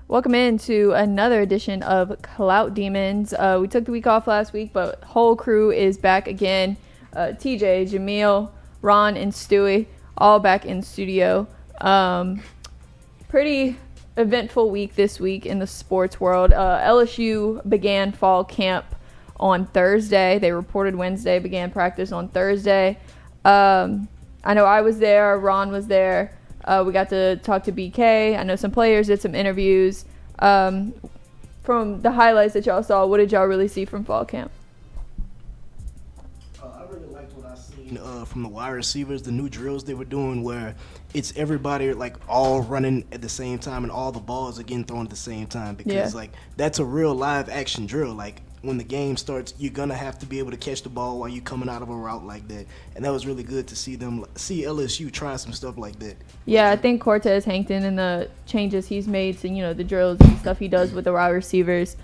Welcome into another edition of Clout Demonz. We took the week off last week, but whole crew is back again. TJ, Jamil, Ron, and Stewie all back in studio. Pretty eventful week this week in the sports world. LSU began fall camp on Thursday. They reported Wednesday, began practice on Thursday. I know I was there. Ron was there. We got to talk to BK. I know some players did some interviews. From the highlights that y'all saw, what did y'all really see from fall camp? I really liked what I seen from the wide receivers, the new drills they were doing where it's everybody like all running at the same time and all the balls are getting thrown at the same time because like that's a real live action drill. Like when the game starts, you're going to have to be able to catch the ball while you're coming out of a route like that. And that was really good to see LSU try some stuff like that. Yeah, I think Cortez Hankton and the changes he's made to, the drills and stuff he does with the wide receivers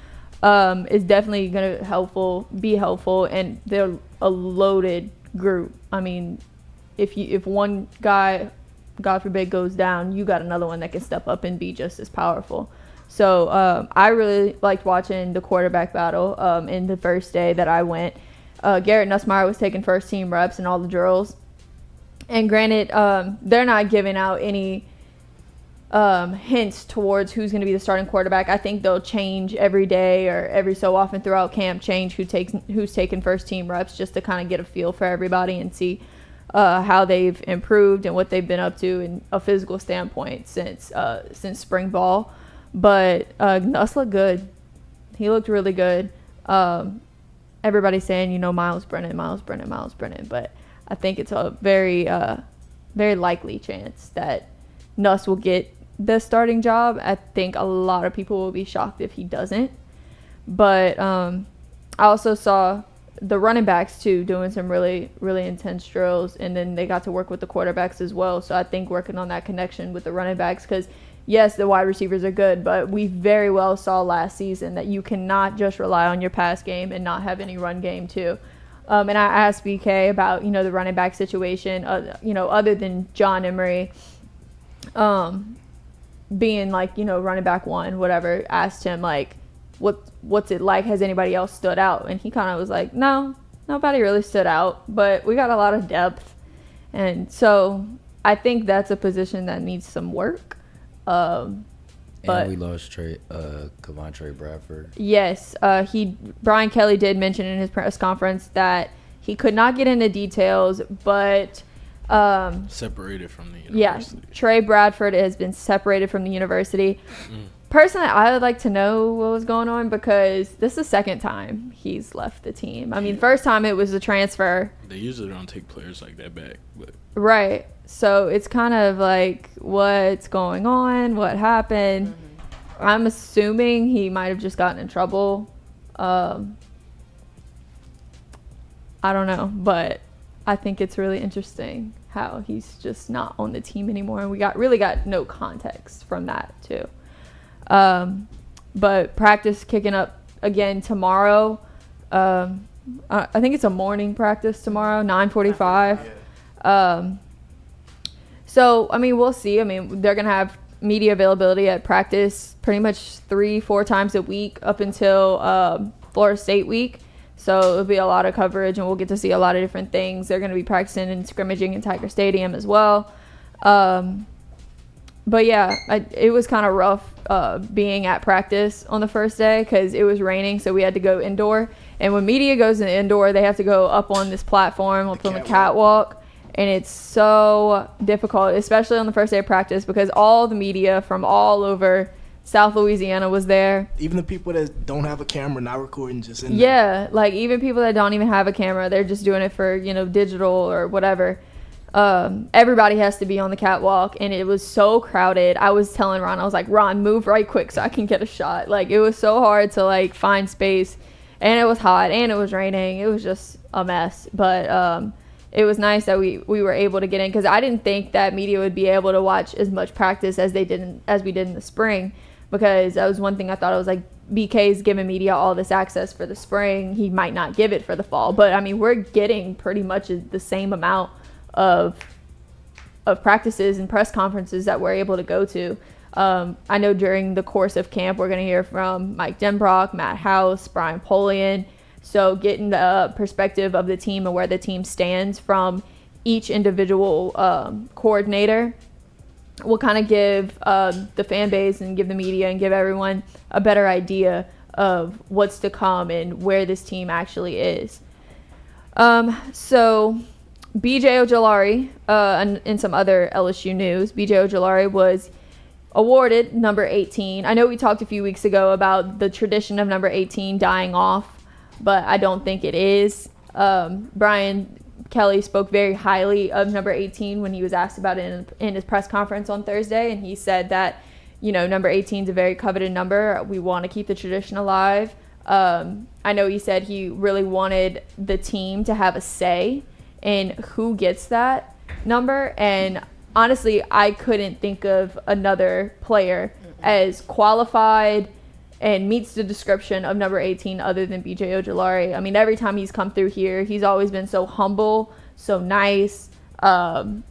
is definitely going to be helpful. And they're a loaded group. I mean, if one guy, God forbid, goes down, you got another one that can step up and be just as powerful. So I really liked watching the quarterback battle in the first day that I went. Garrett Nussmeier was taking first team reps in all the drills. And granted, they're not giving out any hints towards who's going to be the starting quarterback. I think they'll change every day or every so often throughout camp, change who's taking first team reps just to kind of get a feel for everybody and see how they've improved and what they've been up to in a physical standpoint since spring ball. But Nuss looked good. He looked really good. Everybody's saying, Miles Brennan. But I think it's a very, very likely chance that Nuss will get the starting job. I think a lot of people will be shocked if he doesn't. But I also saw the running backs, too, doing some really, really intense drills. And then they got to work with the quarterbacks as well. So I think working on that connection with the running backs because – yes, the wide receivers are good, but we very well saw last season that you cannot just rely on your pass game and not have any run game too. And I asked BK about, the running back situation, other than John Emery being like, running back one, whatever, asked him like, what's it like? Has anybody else stood out? And he kind of was like, no, nobody really stood out, but we got a lot of depth. And so I think that's a position that needs some work. And we lost Cavontre Bradford. Yes, Brian Kelly did mention in his press conference that he could not get into details, but separated from the university. Yes, Trey Bradford has been separated from the university. Personally, I would like to know what was going on because this is the second time he's left the team. I mean, first time it was a transfer. They usually don't take players like that back. But. Right. So it's kind of like what's going on, what happened. Mm-hmm. I'm assuming he might have just gotten in trouble. I don't know, but I think it's really interesting how he's just not on the team anymore. And we really got no context from that too. But practice kicking up again tomorrow. I think it's a morning practice tomorrow, 9:45. So, I mean, we'll see. I mean, they're going to have media availability at practice pretty much 3-4 times a week up until Florida State week. So it'll be a lot of coverage, and we'll get to see a lot of different things. They're going to be practicing and scrimmaging in Tiger Stadium as well. But, yeah, it was kind of rough being at practice on the first day because it was raining, so we had to go indoor. And when media goes in indoor, they have to go up on this platform, up on the catwalk. And it's so difficult, especially on the first day of practice, because all the media from all over South Louisiana was there. Even the people that don't have a camera, not recording, just in there. Yeah, like even people that don't even have a camera, they're just doing it for, digital or whatever. Everybody has to be on the catwalk, and it was so crowded. I was telling Ron, I was like, Ron, move right quick so I can get a shot. Like, it was so hard to, like, find space, and it was hot, and it was raining. It was just a mess. But, it was nice that we were able to get in because I didn't think that media would be able to watch as much practice as we did in the spring because that was one thing I thought. I was like, BK's giving media all this access for the spring. He might not give it for the fall. But, I mean, we're getting pretty much the same amount of practices and press conferences that we're able to go to. I know during the course of camp, we're going to hear from Mike Denbrock, Matt House, Brian Polian. So getting the perspective of the team and where the team stands from each individual coordinator will kind of give the fan base and give the media and give everyone a better idea of what's to come and where this team actually is. So BJ Ojulari, and in some other LSU news, BJ Ojulari was awarded number 18. I know we talked a few weeks ago about the tradition of number 18 dying off, but I don't think it is. Brian Kelly spoke very highly of number 18 when he was asked about it in his press conference on Thursday, and he said that, you know, number 18 is a very coveted number. We want to keep the tradition alive. I know he said he really wanted the team to have a say in who gets that number, and honestly, I couldn't think of another player as qualified and meets the description of number 18 other than BJ Ojulari. I mean, every time he's come through here, he's always been so humble, so nice, and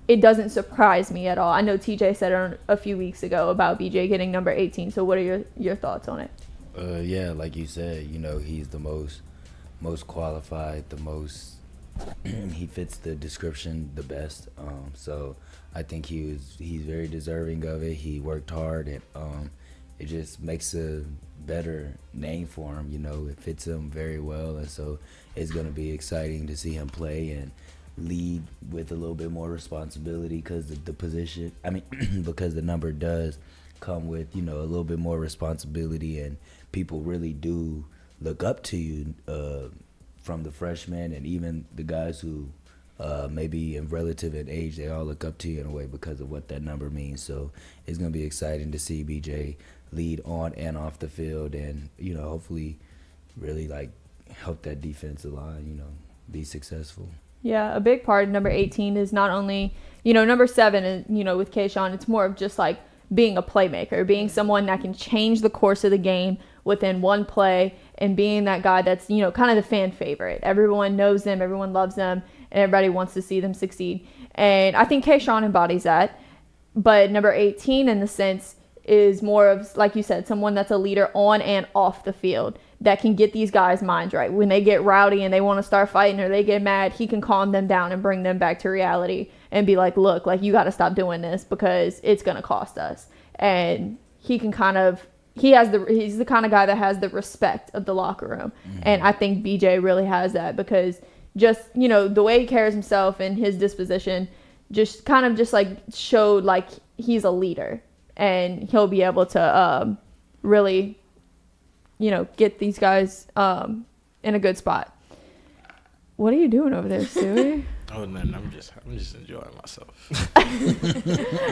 it doesn't surprise me at all. I know TJ said it a few weeks ago about BJ getting number 18, so what are your thoughts on it? Yeah, like you said, you know, he's the most qualified, the most he fits the description the best. So I think he's very deserving of it. He worked hard, and it just makes a better name for him. You know, it fits him very well, and so it's going to be exciting to see him play and lead with a little bit more responsibility because the position. I mean, because the number does come with, you know, a little bit more responsibility, and people really do look up to you. From the freshmen and even the guys who maybe in relative in age, they all look up to you in a way because of what that number means. So it's going to be exciting to see BJ lead on and off the field, and, you know, hopefully really like help that defensive line, you know, be successful. Yeah, a big part of number 18 is not only, you know, number 7, and, you know, with Kayshawn, it's more of just like being a playmaker, being someone that can change the course of the game within one play, and being that guy that's, you know, kind of the fan favorite. Everyone knows them, everyone loves them, and everybody wants to see them succeed. And I think Kayshawn embodies that. But number 18, in the sense, is more of, like you said, someone that's a leader on and off the field that can get these guys' minds right. When they get rowdy and they want to start fighting or they get mad, he can calm them down and bring them back to reality and be like, look, like, you got to stop doing this because it's going to cost us. And he can kind of, he's the kind of guy that has the respect of the locker room. Mm-hmm. And I think BJ really has that, because just, you know, the way he carries himself and his disposition just kind of just like showed like he's a leader, and he'll be able to really, you know, get these guys in a good spot. What are you doing over there, Stewie? Oh, man, I'm just enjoying myself.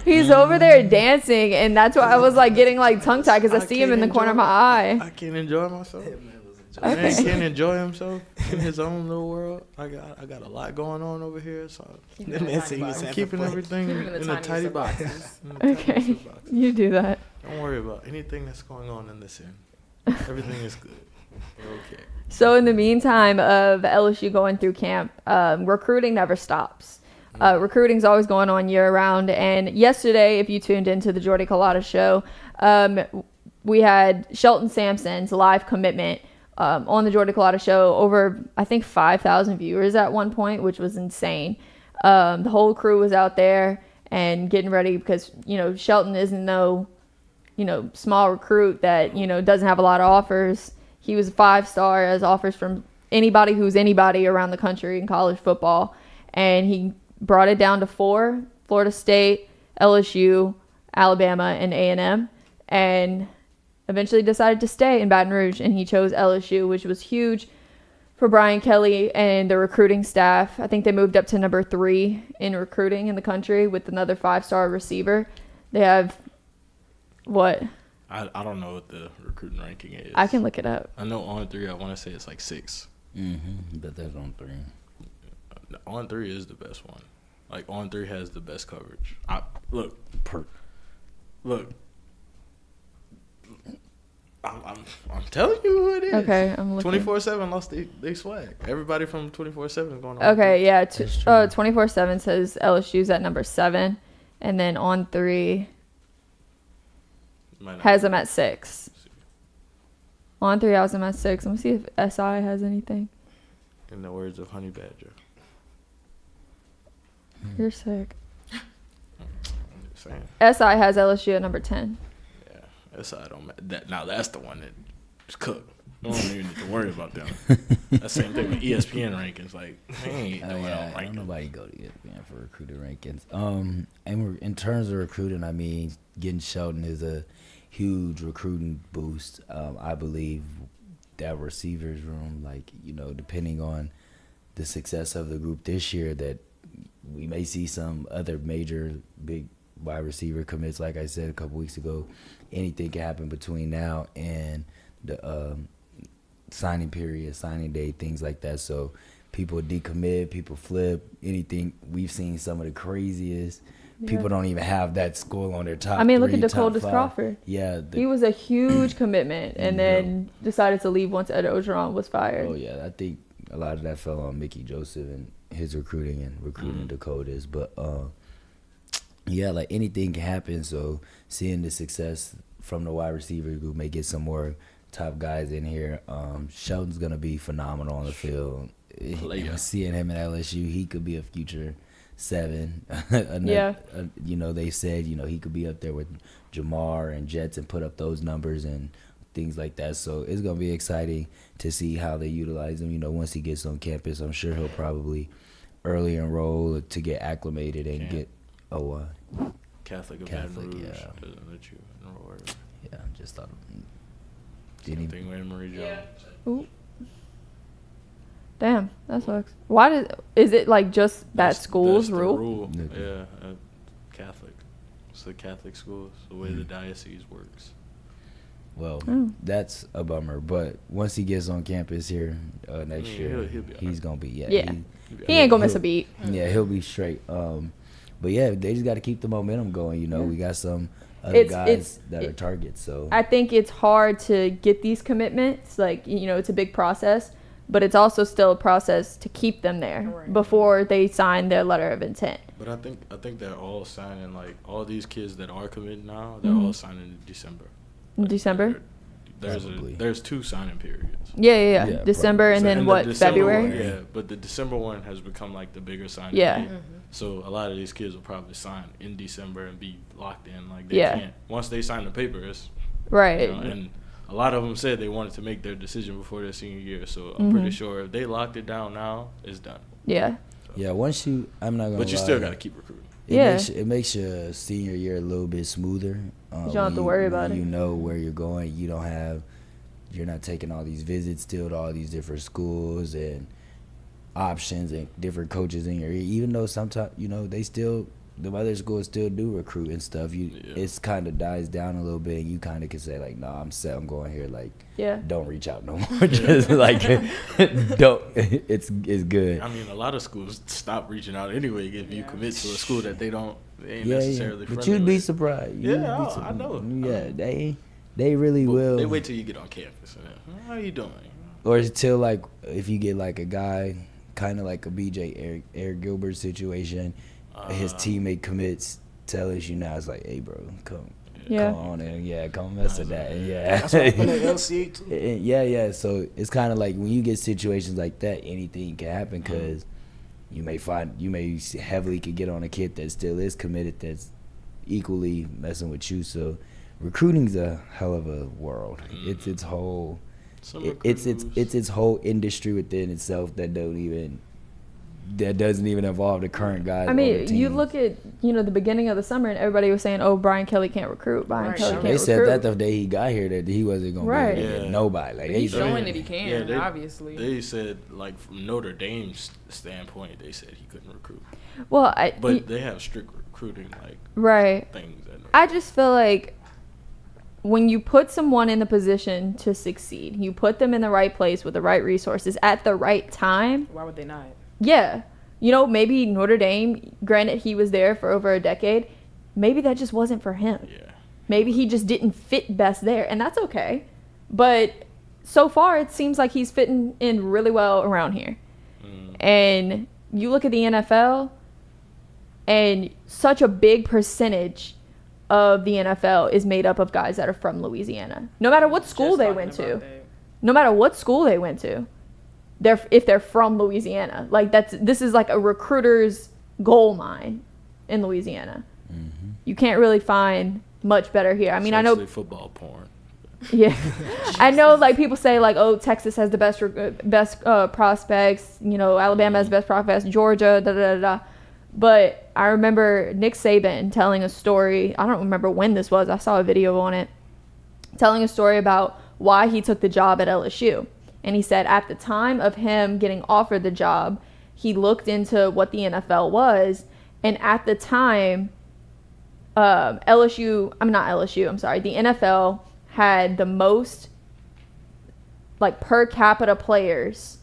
He's over there dancing, and that's why I was like getting like tongue tied, because I see him in the corner of my eye. I can't enjoy myself. Okay. Man can't enjoy himself in his own little world. I got a lot going on over here, so I'm keeping everything in a tidy box. Okay, you do that. Don't worry about anything that's going on in this end. Everything is good. We're okay. So in the meantime of LSU going through camp, recruiting never stops. Recruiting's always going on year round. And yesterday, if you tuned into the Jordy Collada show, we had Shelton Sampson's live commitment on the Jordy Collada show. Over, I think, 5,000 viewers at one point, which was insane. The whole crew was out there and getting ready because, you know, Shelton isn't no, you know, small recruit that, you know, doesn't have a lot of offers. He was a 5-star, as offers from anybody who's anybody around the country in college football. And he brought it down to 4, Florida State, LSU, Alabama, and A&M. And eventually decided to stay in Baton Rouge. And he chose LSU, which was huge for Brian Kelly and the recruiting staff. I think they moved up to number 3 in recruiting in the country with another 5-star receiver. They have, what? I don't know what the recruiting ranking is. I can look it up. I know on 3, I want to say it's like 6. Mm-hmm. But that's on 3. On 3 is the best one. Like, on 3 has the best coverage. Look. I'm telling you who it is. Okay, I'm looking. 24/7 lost they swag. Everybody from 24/7 is going on. Okay, yeah. 24/7 says LSU's at number 7, And then on 3 has him at 6. On 3 has him at 6. Let me see if SI has anything. In the words of Honey Badger. You're sick. I'm just saying. SI has LSU at number 10. Yeah, SI don't. Now that's the one that's cooked. I don't even need to worry about them. That's the same thing with ESPN rankings. Like, they ain't doing don't nobody go to ESPN for recruiter rankings. And in terms of recruiting, I mean, getting Shelton is a huge recruiting boost. I believe that receivers room, like, you know, depending on the success of the group this year, that we may see some other major big wide receiver commits. Like I said a couple weeks ago, anything can happen between now and the signing period, signing day, things like that. So people decommit, people flip, anything. We've seen some of the craziest. Yeah. People don't even have that school on their top. I mean, look at Dakotas Crawford. Yeah. He was a huge commitment and then decided to leave once Ed Ogeron was fired. Oh, yeah. I think a lot of that fell on Mickey Joseph and his recruiting Dakotas. But, yeah, like anything can happen. So seeing the success from the wide receiver group may get some more top guys in here. Shelton's going to be phenomenal on the field. Seeing him at LSU, he could be a future 7. You know, they said, you know, he could be up there with Jamar and Jets and put up those numbers and things like that. So it's going to be exciting to see how they utilize him. You know, once he gets on campus, I'm sure he'll probably early enroll to get acclimated and get Catholic, yeah. Doesn't let you enroll early. Yeah, just thought. Anything with Marie Jones. Yeah. Ooh. Damn, that sucks. Why is it like just that school's rule? Yeah, Catholic. It's the Catholic school. It's the way the diocese works. Well, that's a bummer. But once he gets on campus here next year, he's gonna be he ain't gonna miss a beat. Yeah, he'll be straight. But yeah, they just got to keep the momentum going. You know, we got some other guys that are targets. So I think it's hard to get these commitments. Like, you know, it's a big process, but it's also still a process to keep them there before they sign their letter of intent. But I think they're all signing, like, all these kids that are committed now, they're all signing in December. Like, December? There's 2 signing periods. Yeah. December and then what, February? Yeah, but the December one has become like the bigger signing. Yeah. So a lot of these kids will probably sign in December and be locked in. Like, they can't. Once they sign the papers. Right. You know, and a lot of them said they wanted to make their decision before their senior year. So I'm pretty sure if they locked it down now, it's done. Yeah. So. Yeah, once you, I'm not going to lie. But you still got to keep recruiting. It makes your senior year a little bit smoother. You don't have to worry about it. You know where you're going. You're not taking all these visits still to all these different schools and options and different coaches in your ear. Even though sometimes, you know, the other schools still do recruit and stuff. It's kind of dies down a little bit, and you kind of can say, like, no, I'm set. I'm going here. Like, don't reach out no more. Just like, don't. It's good. I mean, a lot of schools stop reaching out anyway if you commit to a school that they ain't necessarily friendly but you'd be surprised. I know. Yeah, they really will. They wait till you get on campus. How are you doing? Or until, like, if you get, like, a guy, kind of like a BJ Eric Gilbert situation, his teammate commits, tells you now, it's like, hey, bro, come on and come mess with that. Yeah. That's what happened at LCA too. Yeah. So it's kind of like when you get situations like that, anything can happen because you may heavily could get on a kid that still is committed that's equally messing with you. So recruiting's a hell of a world. It's its whole its whole industry within itself that doesn't even involve the current guys. I mean, you look at, you know, the beginning of the summer and everybody was saying, oh, Brian Kelly can't recruit. They said that the day he got here that he wasn't going to be able to get nobody. Like, he's showing that he can, obviously. They said, like, from Notre Dame's standpoint, they said he couldn't recruit. Well, they have strict recruiting, things. I just feel like when you put someone in the position to succeed, you put them in the right place with the right resources at the right time. Why would they not? Yeah. You know, maybe Notre Dame, granted he was there for over a decade, maybe that just wasn't for him. Yeah. Maybe he just didn't fit best there, and that's okay. But so far, it seems like he's fitting in really well around here. And you look at the NFL, And such a big percentage of the NFL is made up of guys that are from Louisiana. No matter what school they went to. No matter what school they went to. If they're from Louisiana. Like this is like a recruiter's gold mine in Louisiana. Mm-hmm. You can't really find much better here. I mean, I know football porn. Yeah. I know like people say like, oh, Texas has the best prospects, you know, Alabama has the best prospects, Georgia, da da da da. But I remember Nick Saban telling a story. I don't remember when this was. I saw a video on it. Telling a story about why he took the job at LSU. And he said at the time of him getting offered the job, he looked into what the NFL was. And at the time, the NFL had the most like per capita players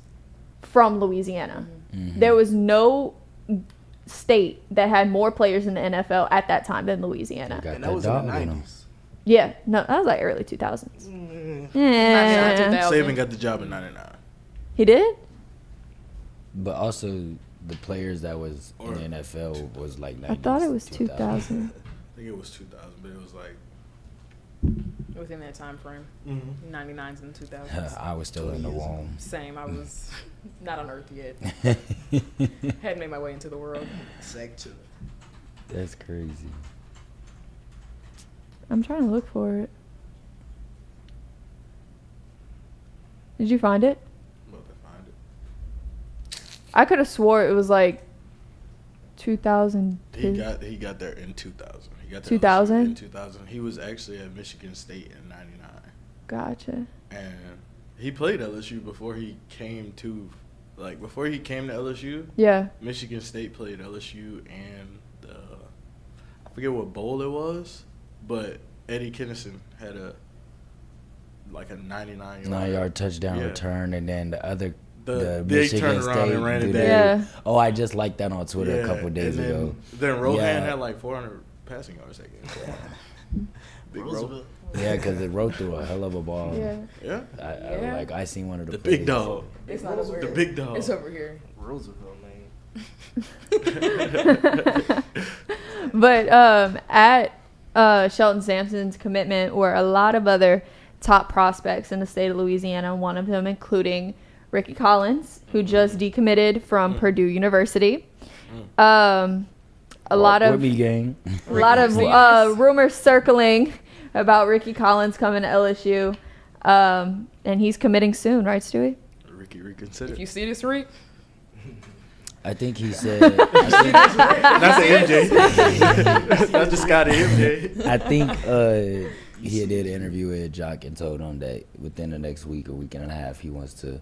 from Louisiana. Mm-hmm. There was no state that had more players in the NFL at that time than Louisiana. And that was in the 90s. Yeah, no, that was like early 2000s. Yeah. Saban got the job in 99. He did? But also the players that was in the NFL was like 90s. I thought it was 2000. I think it was 2000, but it was like within that time frame. Mm-hmm. 99s and 2000s. I was still in the womb. Same. I was not on Earth yet. Hadn't made my way into the world. Sec 2. That's crazy. I'm trying to look for it. Did you find it? I'm about to find it. I could have swore it was like 2000. He got there in 2000. He got there 2000? In 2000. He was actually at Michigan State in 99. Gotcha. And he played LSU before he came to LSU. Yeah. Michigan State played LSU and I forget what bowl it was, but Eddie Kennison had a 99-yard touchdown return, and then the they Michigan turned around State and ran it dude. back. Yeah. Oh, I just liked that on Twitter a couple days ago. Then Rohan had like 400 passing yards that game. Big Roosevelt. Yeah, because it rode through a hell of a ball. Yeah. I seen one of the big dog. It's not over the here. Big dog. It's over here. Roosevelt, man. But at Shelton Sampson's commitment were a lot of other top prospects in the state of Louisiana, one of them including Ricky Collins, who just decommitted from Purdue University. A lot of rumors circling about Ricky Collins coming to LSU, and he's committing soon, right, Stewie? Ricky reconsider. If you see this, Rick. I think he said. Not the MJ. Not the Scotty MJ. I think he did an interview with Jock and told him that within the next week or week and a half he wants to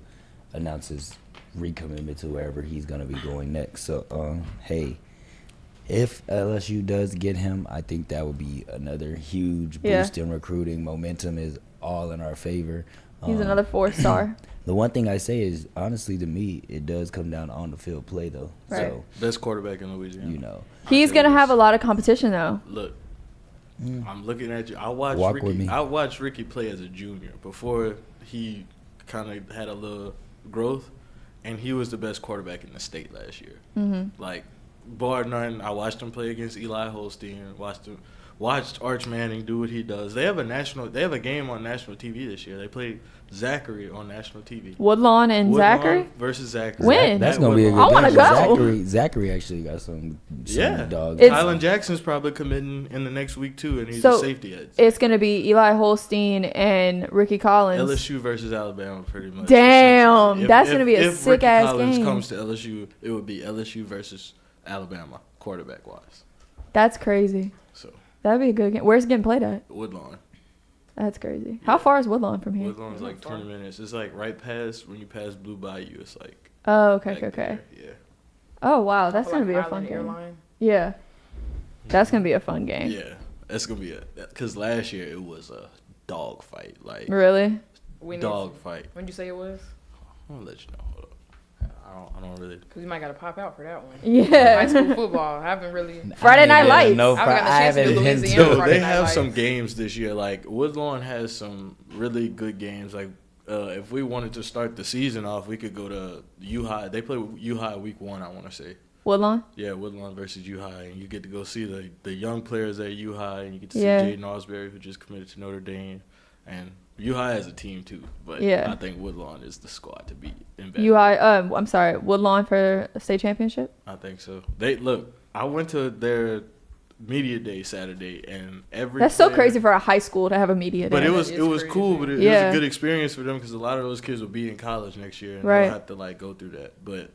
announce his recommitment to wherever he's gonna be going next. So, hey, if LSU does get him, I think that would be another huge boost in recruiting. Momentum is all in our favor. He's another 4-star. The one thing I say is, honestly, to me, it does come down to on the field play, though. Right. So, best quarterback in Louisiana. You know, he's gonna have a lot of competition, though. Look, I'm looking at you. I watched Ricky play as a junior before he kind of had a little growth, and he was the best quarterback in the state last year. Mm-hmm. Like, bar none. I watched him play against Eli Holstein. Watched Arch Manning do what he does. They have a game on national TV this year. They played Zachary on national TV. Woodlawn and Zachary versus Zachary. When? That's gonna be a good game. I want to go. Zachary actually got some dogs. Tylen Jackson's probably committing in the next week too, and he's a safety edge. It's gonna be Eli Holstein and Ricky Collins. LSU versus Alabama, pretty much. Damn, that's gonna be a sick ass game. If Ricky Collins comes to LSU, it would be LSU versus Alabama, quarterback wise. That's crazy. So that'd be a good game. Where's it getting played at? Woodlawn. That's crazy. How far is Woodlawn from here? Woodlawn's like 20 minutes. It's like right past when you pass Blue Bayou. It's like. Oh, okay. Yeah. Oh wow, that's gonna be a fun game. Airline. Yeah, that's gonna be a fun game. Yeah, that's gonna be because last year it was a dog fight. Like really. Dog fight. When did you say it was? I'm gonna let you know. Hold up. I don't really. Because you might got to pop out for that one. Yeah. High school football. I haven't really. Friday Night Lights. No, I haven't been to Louisiana. They have some games this year. Like Woodlawn has some really good games. Like if we wanted to start the season off, we could go to U-High. They play U-High week 1, I want to say. Woodlawn? Yeah, Woodlawn versus U-High, and you get to go see the young players at U-High, and you get to see Jaden Osbury, who just committed to Notre Dame, and U-High has a team too, but I think Woodlawn is the squad to beat. U-High, I'm sorry, Woodlawn for a state championship? I think so. I went to their media day Saturday, and that's so crazy for a high school to have a media day. But it was cool, but it was a good experience for them because a lot of those kids will be in college next year, and they'll have to like go through that. But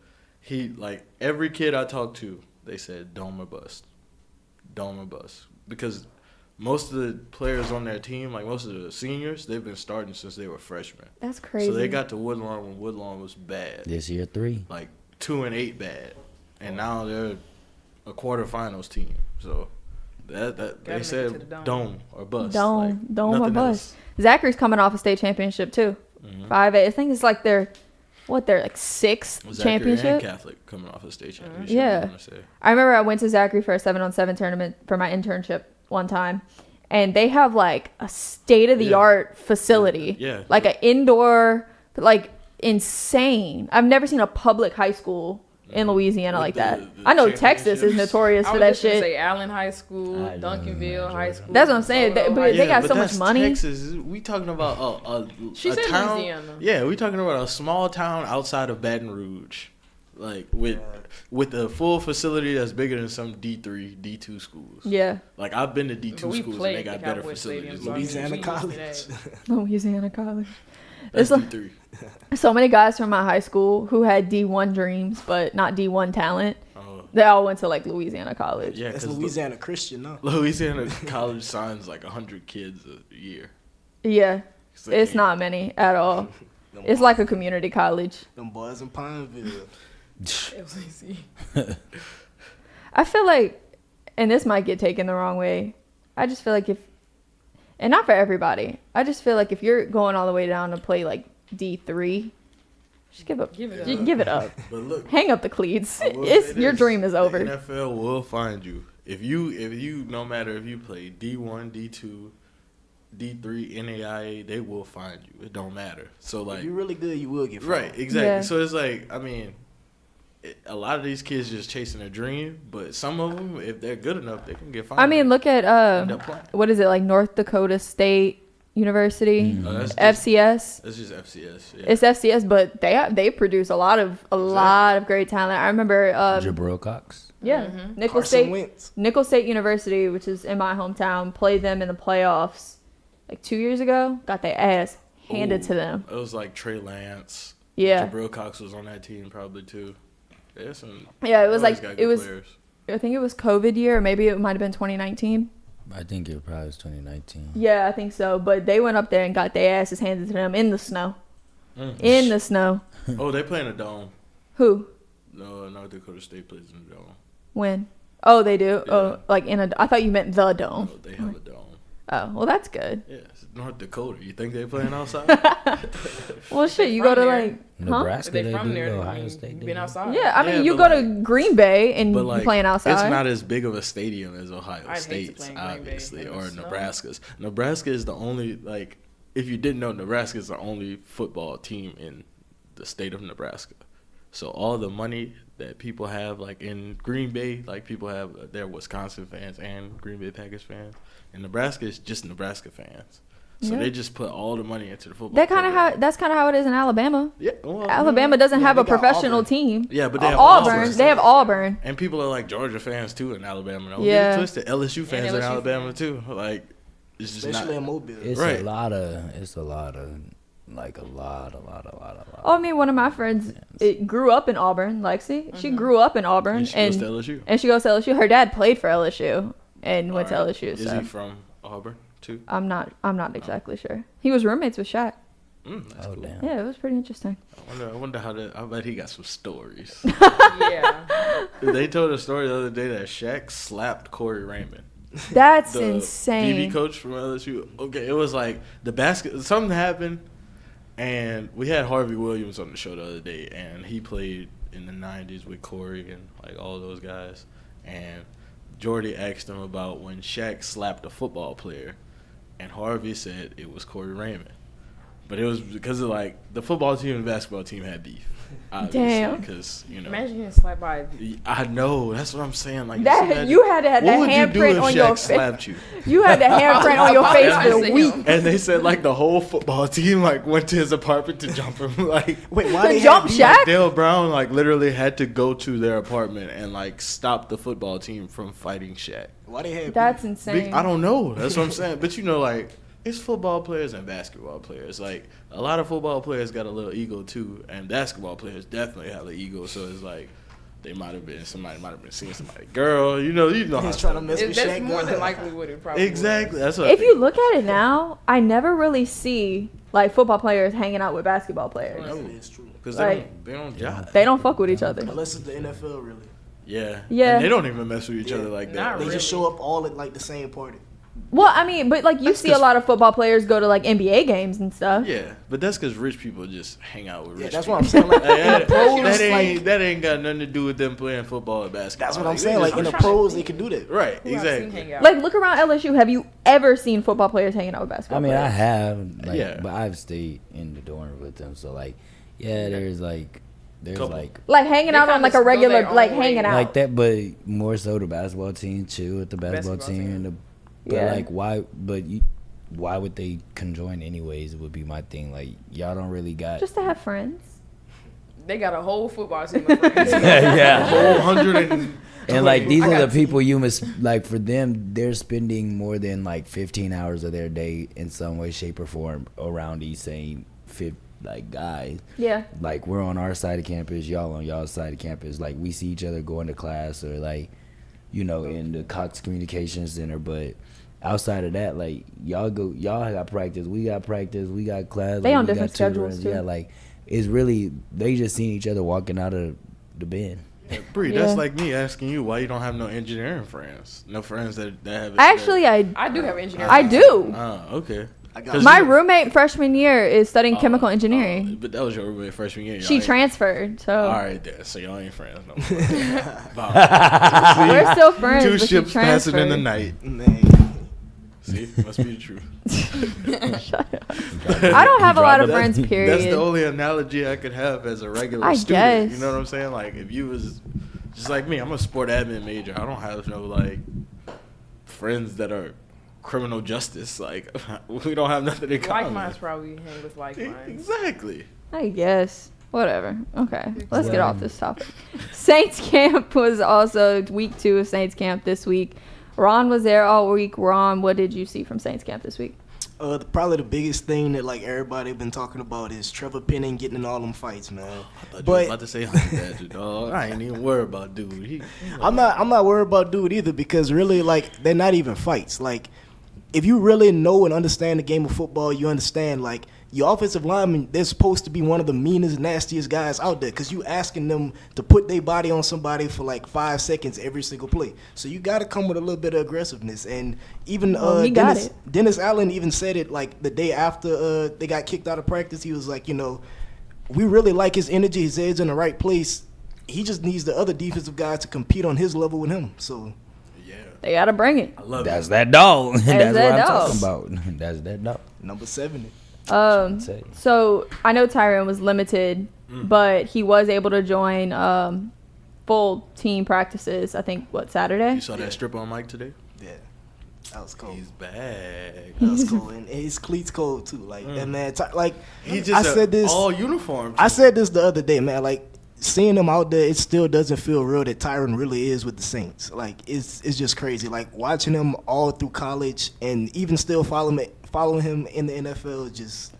every kid I talked to, they said dome or bust, because most of the players on their team, like most of the seniors, they've been starting since they were freshmen. That's crazy. So they got to Woodlawn when Woodlawn was bad. This year 3. Like 2-8 bad, and now they're a quarterfinals team. So that they said dome or bust. Dome or bust. Zachary's coming off a state championship too. 5A. I think it's like their like 6th championship. And Catholic coming off a state championship. Yeah. I remember I went to Zachary for a 7-on-7 tournament for my internship one time, and they have like a state-of-the-art facility. Yeah. Like an indoor, like insane. I've never seen a public high school in Louisiana like that. I know Texas is notorious for that shit. Say Allen High School, Duncanville High School. That's what I'm saying. They got so much money. Texas. We talking about a town. Louisiana. Yeah, we talking about a small town outside of Baton Rouge, like with a full facility that's bigger than some D3, D2 schools. Yeah. Like I've been to D2 schools and they got better facilities. Louisiana College. Louisiana College. That's D3. So many guys from my high school who had D1 dreams but not D1 talent. They all went to like Louisiana College. Yeah, it's Louisiana Christian, no? Louisiana College signs like 100 kids a year. Yeah, it's not many at all. It's like a community college. Them boys in Pineville. I feel like, and this might get taken the wrong way, I just feel like and not for everybody, I just feel like if you're going all the way down to play like D3, just give it up. But look, hang up the cleats. Your dream is over. The NFL will find you. If you no matter if you play D1, D2, D3, NAIA, they will find you. It don't matter. So like, if you're really good, you will get found. Right, exactly. Yeah. So it's like, I mean, a lot of these kids just chasing a dream, but some of them, if they're good enough, they can get found. I mean, look at what is it, like North Dakota State University, FCS. It's just FCS. Yeah. It's FCS, but they produce a lot of great talent. I remember Jabril Cox. Yeah, Nicholls State University, which is in my hometown, played them in the playoffs like 2 years ago. Got their ass handed to them. It was like Trey Lance. Yeah, Jabril Cox was on that team probably too. It was like players. I think it was COVID year, or maybe it might have been 2019. I think it probably was 2019. Yeah, I think so. But they went up there and got their asses handed to them in the snow. In the snow. Oh, they play in a dome. Who? No, North Dakota State plays in a dome. When? Oh, they do? Yeah. Oh, like in a... I thought you meant the dome. No, they have a dome. Oh, well, that's good. Yeah, it's North Dakota. You think they playing outside? Well, shit, you go to like... Nebraska, they from there. Ohio State. Been outside. Yeah, I mean, you go to Green Bay and you're playing outside. It's not as big of a stadium as Ohio State's, obviously, or Nebraska's. Nebraska is the only, like, if you didn't know, Nebraska is the only football team in the state of Nebraska. So all the money that people have, like in Green Bay, like people have their Wisconsin fans and Green Bay Packers fans. And Nebraska is just Nebraska fans. So they just put all the money into the football. That's kind of how it is in Alabama. Yeah, well, Alabama doesn't have a professional team. Yeah, but they have Auburn. They have Auburn. And people are like Georgia fans too in Alabama. Don't get it twisted. LSU fans in Alabama too. Like it's just especially in Mobile. It's a lot of. Oh, I mean, one of my friends grew up in Auburn, Lexi. She grew up in Auburn. And she goes to LSU. And she goes to LSU. Her dad played for LSU and went to LSU. Is he from Auburn too? I'm not exactly sure. He was roommates with Shaq. That's cool. Damn. Yeah, it was pretty interesting. I wonder how that. I bet he got some stories. Yeah. They told a story the other day that Shaq slapped Corey Raymond. That's the insane. DB coach from LSU. Okay, it was like something happened. And we had Harvey Williams on the show the other day, and he played in the 90s with Corey and like all those guys. And Jordy asked him about when Shaq slapped a football player, and Harvey said it was Corey Raymond. But it was because of like the football team and basketball team had beef. Damn. Because imagine getting slapped by. I know. That's what I'm saying. Like that you had to have the handprint on your face. You had the handprint on your face for a week. And they said like the whole football team like went to his apartment to jump him. Like wait, why they jump Shaq? Like, Dale Brown like literally had to go to their apartment and like stop the football team from fighting Shaq. Why they had? That's insane. I don't know. That's what I'm saying. But like. It's football players and basketball players. Like, a lot of football players got a little ego, too. And basketball players definitely have an ego. So, it's like, somebody might have been seeing somebody. Girl, you know He's how trying to mess with Shaq. That's more than likely what it probably Exactly. was. That's what if you look at it now, I never really see, like, football players hanging out with basketball players. No, it's true. Because like, they don't jive. They don't fuck with each other. Unless it's the NFL, really. Yeah. Yeah. And they don't even mess with each other like that. They just show up all at, like, the same party. Well, I mean, but like you see a lot of football players go to like NBA games and stuff. Yeah, but that's because rich people just hang out with rich that's people. what I'm saying. Like, in the pros, that ain't got nothing to do with them playing football or basketball. That's what I'm saying. Like in the pros, they can do that. Right, exactly. Like look around LSU. Have you ever seen football players hanging out with basketball players? I have. Like, but I've stayed in the dorm with them. So like, there's hanging out on like a regular like hanging out like that, but more so the basketball team chill with the basketball team. But like why would they conjoin anyways would be my thing. Like y'all don't really got just to have friends. They got a whole football team of friends. yeah. A whole 100 and like these are the people you must like for them they're spending more than like 15 hours of their day in some way, shape or form around these same like guys. Yeah. Like we're on our side of campus, y'all on y'all's side of campus. Like we see each other going to class or like, in the Cox Communications Center, but outside of that, like y'all got practice, we got class. They like, on different schedules too. Yeah, like it's really they just seen each other walking out of the bin. Yeah, Bree, that's like me asking you why you don't have no engineering friends, no friends that have. Actually, I do have engineering. I do. Okay. My roommate freshman year is studying chemical engineering. But that was your roommate freshman year. She transferred, so. All right, there. So y'all ain't friends no more. We're still friends. Two ships passing in the night. Man. See, must be the truth. Shut up. I don't have a lot of friends, period. That's the only analogy I could have as a regular student. Guess. You know what I'm saying? Like, if you was just like me, I'm a sport admin major. I don't have no, like, friends that are criminal justice. Like, we don't have nothing in common. Like minds probably hang with like minds. Exactly. I guess. Whatever. Okay. Let's get off this topic. Saints camp was also week 2 of Saints camp this week. Ron was there all week. Ron, what did you see from Saints camp this week? Probably the biggest thing that like everybody been talking about is Trevor Penning getting in all them fights, man. I thought you was about to say Honey Badger, dog. I ain't even worried about dude. I'm not worried about dude either because really like they're not even fights. Like if you really know and understand the game of football, you understand like your offensive linemen, they're supposed to be one of the meanest, nastiest guys out there because you asking them to put their body on somebody for like 5 seconds every single play. So you got to come with a little bit of aggressiveness. And even Dennis Allen even said it like the day after they got kicked out of practice. He was like, we really like his energy. His head's in the right place. He just needs the other defensive guys to compete on his level with him. So. They gotta bring it. I love That's that dog. That's what I'm dog. talking about. That's that dog. Number 70. So I know Tyron was limited, but he was able to join full team practices. I think Saturday. You saw that strip on Mike today? Yeah, that was cold. He's back. That was cool, and his cleats cold too. Like that man. He just said this all uniform. I said this the other day, man. Like seeing him out there, it still doesn't feel real that Tyron really is with the Saints. Like it's just crazy. Like watching him all through college and even still following him in the NFL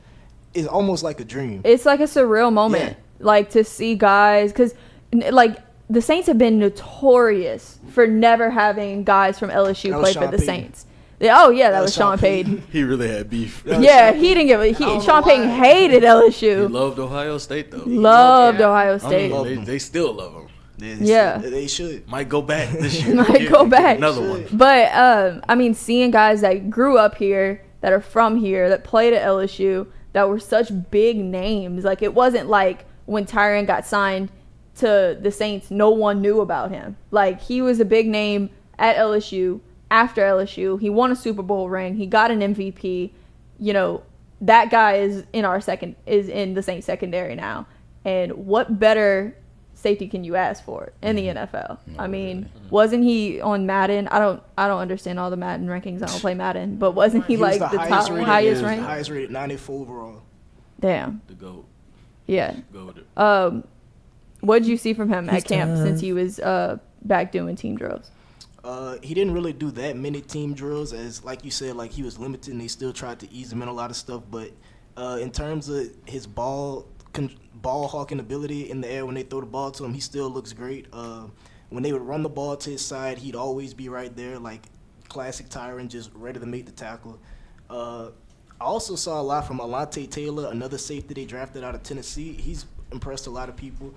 is almost like a dream. It's like a surreal moment, like to see guys, because like the Saints have been notorious for never having guys from LSU play for the Saints. Oh yeah, that was Sean Payton. He really had beef. Yeah, he didn't give a. Sean Payton hated LSU. He loved Ohio State though. Loved Ohio State. I mean, they still love him. They should. Might go back this year. Might go back. Another one. But I mean, seeing guys that grew up here, that are from here, that played at LSU, that were such big names. Like it wasn't like when Tyron got signed to the Saints, no one knew about him. Like he was a big name at LSU. After LSU, he won a Super Bowl ring. He got an MVP. that guy is in the Saints secondary now. And what better safety can you ask for in the NFL? I mean, wasn't he on Madden? I don't understand all the Madden rankings. I don't play Madden, but wasn't he like the highest ranked? Highest rated, 94 overall. Damn. The GOAT. Yeah. GOAT. What did you see from him at camp since he was back doing team drills? He didn't really do that many team drills, as like you said, like he was limited and they still tried to ease him in a lot of stuff. But in terms of his ball hawking ability in the air when they throw the ball to him, he still looks great. When they would run the ball to his side, he'd always be right there, like classic Tyron, just ready to make the tackle. I also saw a lot from Alontae Taylor, another safety they drafted out of Tennessee. He's impressed a lot of people.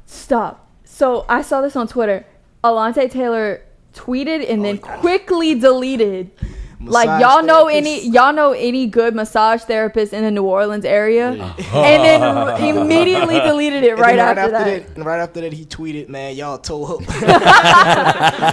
Stop. So I saw this on Twitter. Alontae Taylor tweeted and then quickly deleted. Like y'all know any good massage therapist in the New Orleans area, and then immediately deleted it right after that. Right after that, he tweeted, "Man, y'all toe up."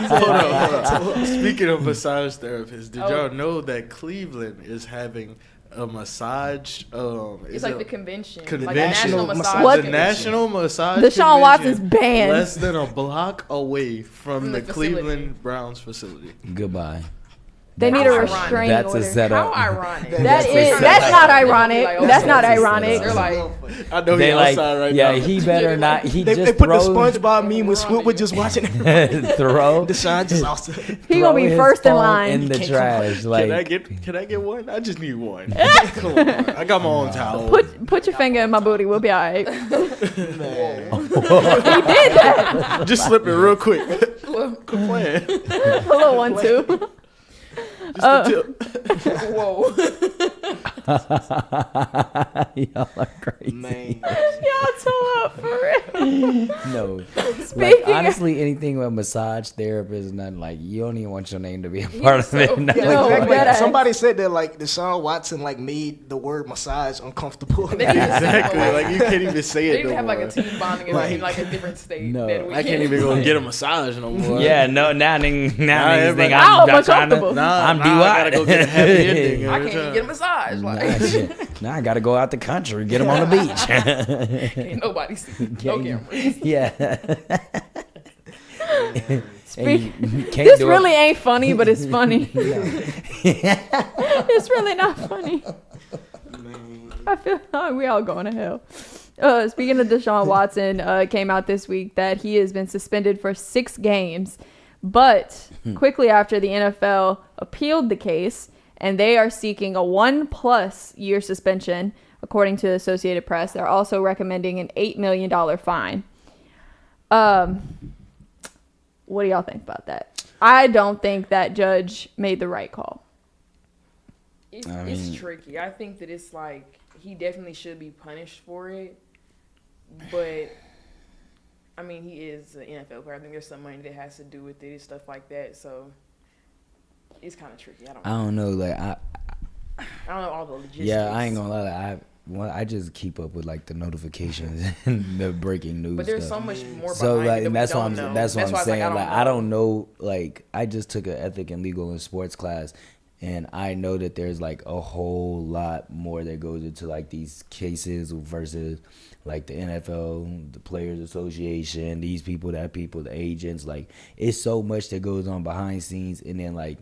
Hold on. Speaking of massage therapists, did y'all know that Cleveland is having a massage? It's like the convention. Like the national massage. What? The national massage. Deshaun Watson's banned. Less than a block away from the facility. Cleveland Browns facility. Goodbye. They need a restraining That's order. a setup. How ironic. That's not ironic. That's not ironic. They're like, I know They he's like, outside right yeah, now. he better not. He They just put the throws, SpongeBob meme with Squidward just watching it. throw. Deshaun just outside. He gonna be his first in phone line. in the trash. Can Like, I get one? I just need one. Come on. I got my own towel. Put your finger in my booty. We'll be all right. He Man. did that. Just slip it real quick. Quit playing. A little 1-2. Just the tip. whoa. y'all are crazy. Man. Y'all toe up for real. No. Speaking Like, of- honestly, anything with massage therapist, nothing like you don't even want your name to be a part of so it. Not good. like No, that. that Somebody said that like Deshaun Watson like made the word massage uncomfortable. They need to Exactly. have, Like you can't even say They it need no to have like more. a team bonding in like a different state. No. that we I can't even go get a massage no more. Yeah, no, now niggas everybody- think Now I'm I'm trying to. uncomfortable. I'm I DUI. gotta go get a happy ending. I every can't even time. get a massage. Like, Nah, shit. Now I gotta go out the country, get him on the beach. can't nobody see. No Yeah, cameras. Yeah. Speak- Can't This do it. really ain't funny, but it's funny. It's really not funny. I feel like we all going to hell. Speaking of Deshaun Watson, came out this week that he has been suspended for 6 games. But quickly after the NFL appealed the case, and they are seeking a 1+ year suspension, according to the Associated Press. They're also recommending an $8 million fine. What do y'all think about that? I don't think that judge made the right call. It's tricky. I think that it's like he definitely should be punished for it, but I mean he is an NFL player. I think there's some money that has to do with it and stuff like that. So it's kind of tricky. I don't know. Like I don't know all the logistics. yeah, I ain't gonna lie. I just keep up with like the notifications and the breaking news. But there's stuff. so much more. So behind like it that that's we what I'm don't know. that's what I'm why it's saying. Like I I don't know. Like I just took an ethic and legal and sports class, and I know that there's like a whole lot more that goes into like these cases versus like the NFL, the Players Association, these people, that people, the agents. Like it's so much that goes on behind scenes, and then like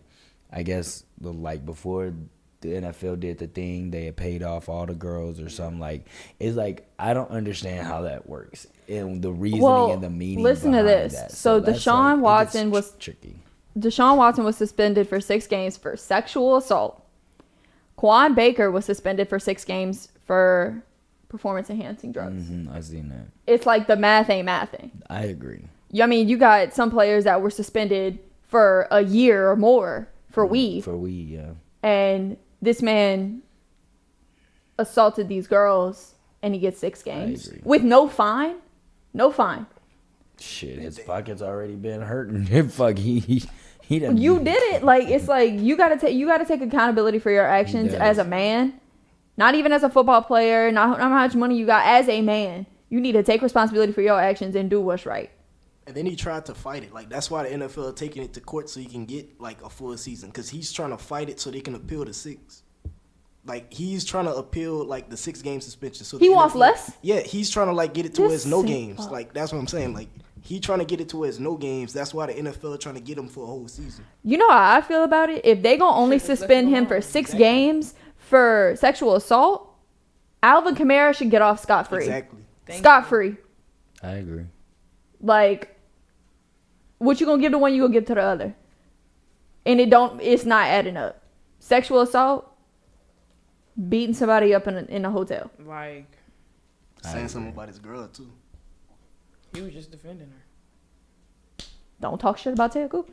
I guess like before the NFL did the thing, they had paid off all the girls or something. Like it's like I don't understand how that works and the reasoning and the meaning. Listen to behind this. that. So that's Deshaun like, Watson was tricky. Deshaun Watson was suspended for 6 games for sexual assault. Quan Baker was suspended for 6 games for performance enhancing drugs. I've seen that. It's like the math ain't mathing. I agree. I mean, you got some players that were suspended for a year or more for weed. For weed, yeah. And this man assaulted these girls and he gets 6 games agree. with no fine. No fine. Shit, his pocket's already been hurting. Fuck, he done. You did it. Like it's like you gotta take accountability for your actions does. as a man. Not even as a football player, not how much money you got, as a man. You need to take responsibility for your actions and do what's right. And then he tried to fight it. Like that's why the NFL taking it to court so he can get like a full season, because he's trying to fight it so they can appeal to 6. like he's trying to appeal like the 6-game suspension. So he wants less. Yeah, he's trying to like get it to where it's no games. Fuck. Like that's what I'm saying. Like he trying to get it to where it's no games. That's why the NFL trying to get him for a whole season. You know how I feel about it? If they gonna only suspend him for 6 games for sexual assault, Alvin Kamara should get off scot-free. Exactly. Scot-free. I agree. Like, what you gonna give to one, you gonna give to the other. And it's not adding up. Sexual assault, beating somebody up in a hotel. Like, Saying something about his girl too. he was just defending her. Don't talk shit about Ted Cooper.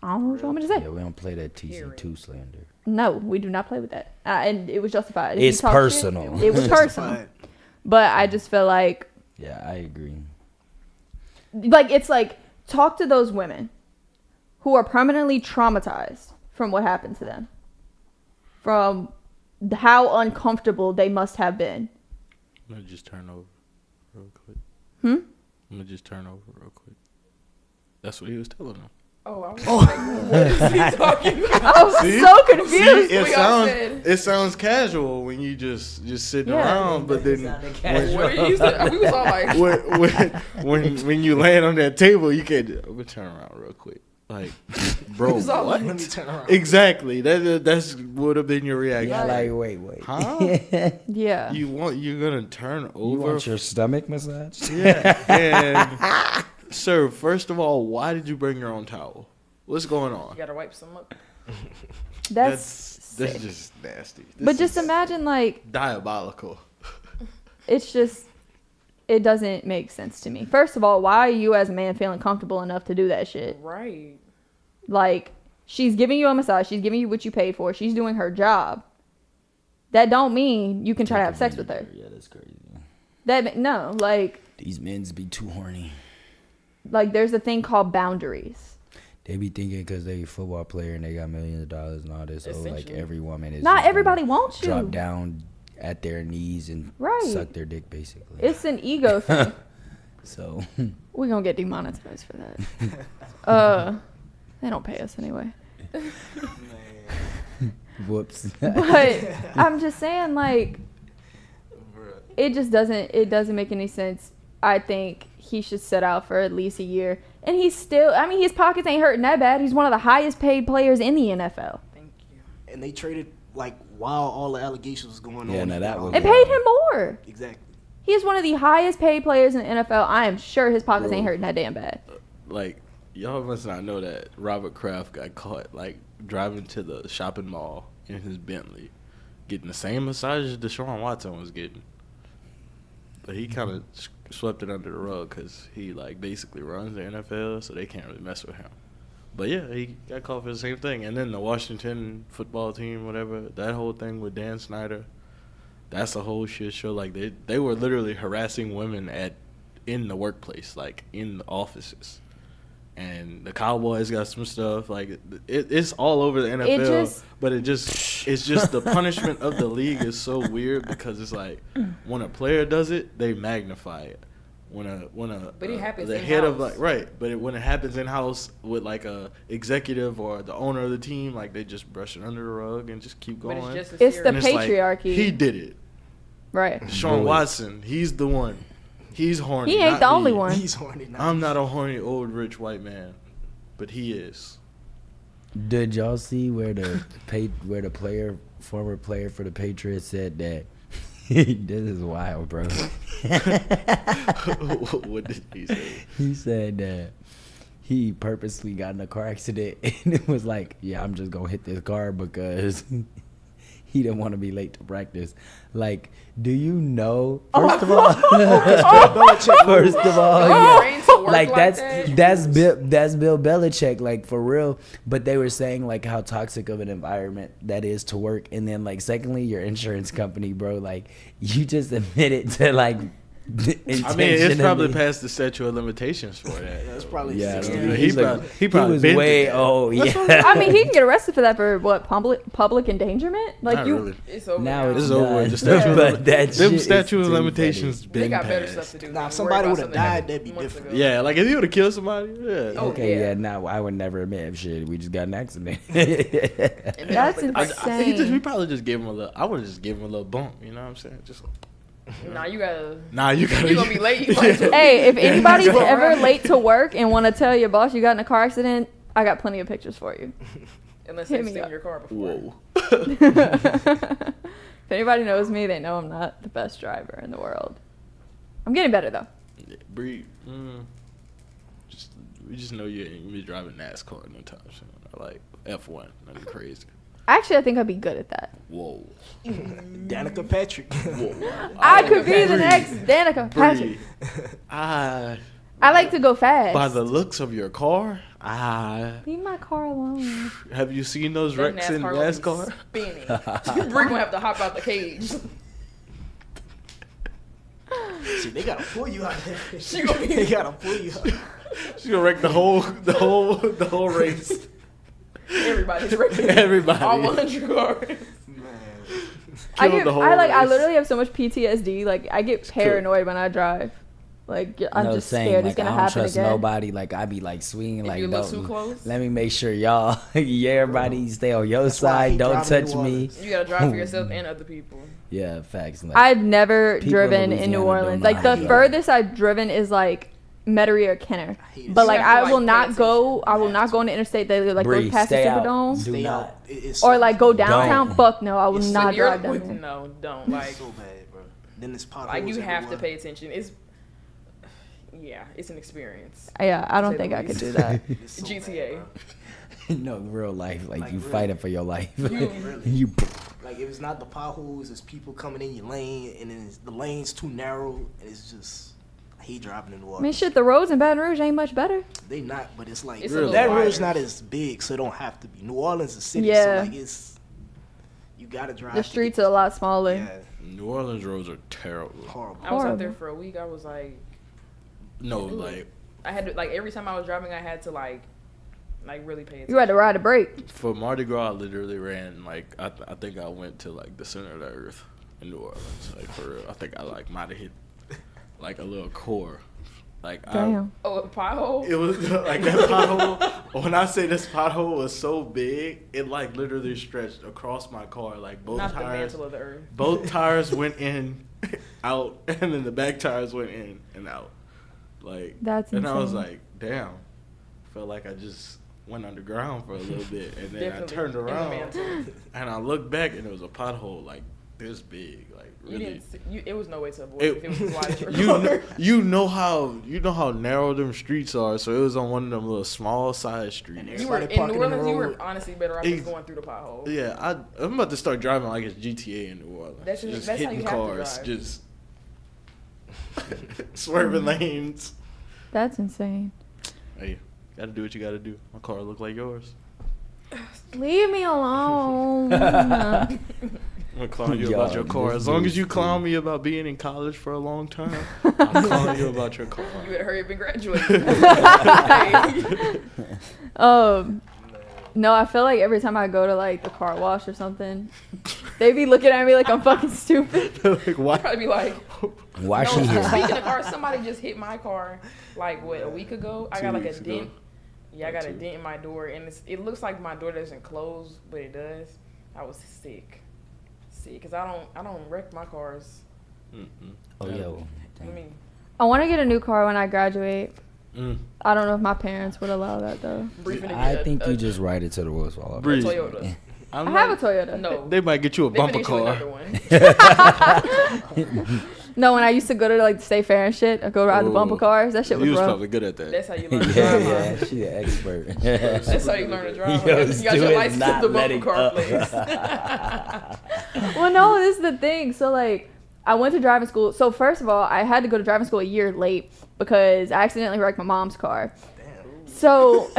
I don't know what you want me to say. Yeah, we don't play that TC2 slander. No, we do not play with that. And it was justified. If It's you talk personal. shit, it was personal. But I just feel like, Yeah, I agree. like, it's like, talk to those women who are permanently traumatized from what happened to them. From how uncomfortable they must have been. I'm gonna just turn over real quick. Hmm? I'm gonna just turn over real quick. That's what he was telling them. Oh, I was like, what is he talking about? I was so confused. See, We all said. it sounds casual when you just sitting Yeah. around, but then What did you say? We was all like, when you land on that table, you can't. I'm gonna turn around real quick. Like, bro, was all what? like- Let me turn around. Exactly. That's would have been your reaction. Yeah, like, wait. Huh? Yeah. You're gonna turn over? You want your stomach massaged? Yeah. And sir, first of all, why did you bring your own towel? What's going on? you gotta wipe some up. That's That's just nasty. but just imagine, like, diabolical. it's just, it doesn't make sense to me. First of all, why are you as a man feeling comfortable enough to do that shit? Right. Like, she's giving you a massage. She's giving you what you paid for. She's doing her job. That don't mean you can try to have sex with her. Yeah, that's crazy. No, like These men's be too horny. there's a thing called boundaries. They be thinking because they a football player and they got millions of dollars and all this. So like Essentially. every woman is Not just everybody gonna wants you. drop down at their knees and Right. suck their dick basically. It's an ego thing. So We're gonna get demonetized for that. They don't pay us anyway. whoops. But I'm just saying, like, it doesn't make any sense. I think he should sit out for at least a year. And he's still, I mean, his pockets ain't hurting that bad. He's one of the highest paid players in the NFL. Thank you. And they traded like while all the allegations was going Yeah, on. now that was- And paid him more. Exactly. He is one of the highest paid players in the NFL. I am sure his pockets Bro. ain't hurting that damn bad. Like, y'all must not know that Robert Kraft got caught like driving to the shopping mall in his Bentley, getting the same massages Deshaun Watson was getting. But he kind of swept it under the rug because he like basically runs the NFL, so they can't really mess with him. But yeah, he got caught for the same thing. And then the Washington football team, whatever, that whole thing with Dan Snyder, that's a whole shit show. Like they were literally harassing women in the workplace, like in the offices. And the Cowboys got some stuff like it's all over the NFL. It's just the punishment of the league is so weird because it's like when a player does it, they magnify it. When a But it happens the in-house. head of like right, but when it happens in house with like a executive or the owner of the team, like they just brush it under the rug and just keep going. But it's just It's the And it's like, patriarchy. he did it. Right. Sean Watson, he's the one. He's horny. He ain't not the only me. one. He's horny now. I'm not a horny old rich white man, but he is. Did y'all see where the former player for the Patriots said that this is wild, bro. What did he say? He said that he purposely got in a car accident and it was like, yeah, I'm just gonna hit this car because he didn't want to be late to practice. Like, do you know? First of all, Your brain to work like that? that's Bill Belichick, like for real. But they were saying like how toxic of an environment that is to work, and then like secondly, your insurance company, bro. Like you just admitted to like I mean, it's probably past the statute of limitations for that. That's probably He probably was been way old. Yeah. I mean, he can get arrested for that for what, public endangerment? Like Not you, really. It's over. Now now. it's over. done. The statute of But that them shit statute is of too limitations funny. They been got better passed. stuff to do. Nah, if than somebody worry would about have something died, that'd be months different. ago. Yeah, like if you would have killed somebody, yeah. Oh, Okay, yeah. yeah. Now I would never admit shit. We just got an accident. And That's then, insane. We probably just gave him a little. I would just give him a little bump. You know what I'm saying? Just. Nah, you gotta. You gotta. You gonna be late. You might as well- Hey, if anybody's ever late to work and want to tell your boss you got in a car accident, I got plenty of pictures for you. Unless Hit they've me seen up. your car before. Whoa. If anybody knows me, they know I'm not the best driver in the world. I'm getting better though. Yeah, Bree. We just know you ain't gonna be driving NASCAR no time soon. Like F1, nothing crazy. Actually, I think I'd be good at that. Whoa. Danica Patrick. Whoa. I could be the next Danica Patrick. Bree. I like to go fast. By the looks of your car, Leave my car alone. have you seen those That wrecks in NASCAR NASCAR? spinning. Bree gonna have to hop out the cage. See, they gotta pull you out there. gonna be- They gotta pull you out. She's gonna wreck the whole race. Everybody's ready. Everybody. All 100 cars. Man. I literally have so much PTSD. Like I get paranoid when I drive. Like I'm just scared like, it's gonna I don't happen trust again. nobody. Like I be like swinging If like you look too don't. close. Let me make sure y'all, everybody stay on your That's why I side. hate Don't driving touch in New me. Orleans. You gotta drive for yourself and other people. Yeah, facts. Like, I've never People driven in in New Louisiana Orleans. don't Like know the how to drive. furthest I've driven is like Metairie or Kenner. hate it. But You like have to, I will like, not pay go. attention. I will not go on the interstate. They like Bree, go past the stay out. Superdome. Do Stay not. out. It's Or so- like go downtown. Don't. Fuck no, I will It's not When you're drive down with- there. No, don't. Like, so bad, bro. Then it's potholes like you have to everywhere. pay attention. Yeah, it's an experience. Yeah, I don't Say think the I could least. do that. It's so GTA. bad, bro. No, real life. Like you really. fighting for your life. Really. you. Like if it's not the potholes, it's people coming in your lane, and then the lane's too narrow, and it's just. I hate driving in the water. I mean, shit, the roads in Baton Rouge ain't much better. They not, but it's like It's a little that road's wider. not as big, so it don't have to be. New Orleans is a city, Yeah. so like it's you gotta drive. The to streets get- are a lot smaller. Yeah, New Orleans roads are terrible. horrible. I was out there Horrible. for a week. I was like, No, like I had to, like, every time I was driving, I had to like really pay attention. You had to ride a brake. for Mardi Gras, I literally ran like I think I went to like the center of the earth in New Orleans. Like for real, I think I like might have hit like a little core. Like Damn. Oh, a pothole? it was like that pothole. When I say this pothole was so big, it like literally stretched across my car. Like both Not the tires, mantle of the earth. both tires went in, out, and then the back tires went in and out. Like That's and I was insane. like, damn. Felt like I just went underground for a little bit, and then I Definitely turned in the around mantle. and I looked back, and there was a pothole like this big, like You really. didn't. It was no way to avoid It- it if it was as wide as your car. you know how narrow them streets are, so it was on one of them little small side streets. You were Everybody in parking New in the Orleans. You road. were honestly better off Ex- just going through the pothole. Yeah, I'm about to start driving like it's GTA in New Orleans. That's just how hitting you have to cars, drive. just swerving lanes. That's insane. Hey, gotta do what you gotta do. My car look like yours. Leave me alone. I'm gonna clown you about Yo, your car. this As long as dude's you clown me about being in college for a long time, I'm clowning you about your car. You better hurry up and graduate. Hey. No, I feel like every time I go to like the car wash or something, they be looking at me like I'm fucking stupid. Like, why? Probably be like, Why no, she here? speaking of cars, somebody just hit my car like a week ago. I 2 got like a weeks ago. dent. Yeah, I got a Two. dent in my door, and it looks like my door doesn't close, but it does. I was sick, because I don't wreck my cars. Mm-mm. Oh, yo. I mean, I want to get a new car when I graduate. Mm. I don't know if my parents would allow that though. briefing I think you just write it to the wheels fall off. Breeze. Toyota. I'm I have a like- Toyota. No, They might get you a they bumper finna issue car. another one. No, when I used to go to like the State Fair and shit, I go ride the bumper Oh. cars. That shit was You was rough. probably good at that. That's how you learn to Yeah, drive. yeah, huh? she an expert. That's how you learn to drive. Yo, You got Stu your is license not at the bumper letting car up. place. Well, no, this is the thing. So like, I went to driving school. So first of all, I had to go to driving school a year late because I accidentally wrecked my mom's car. So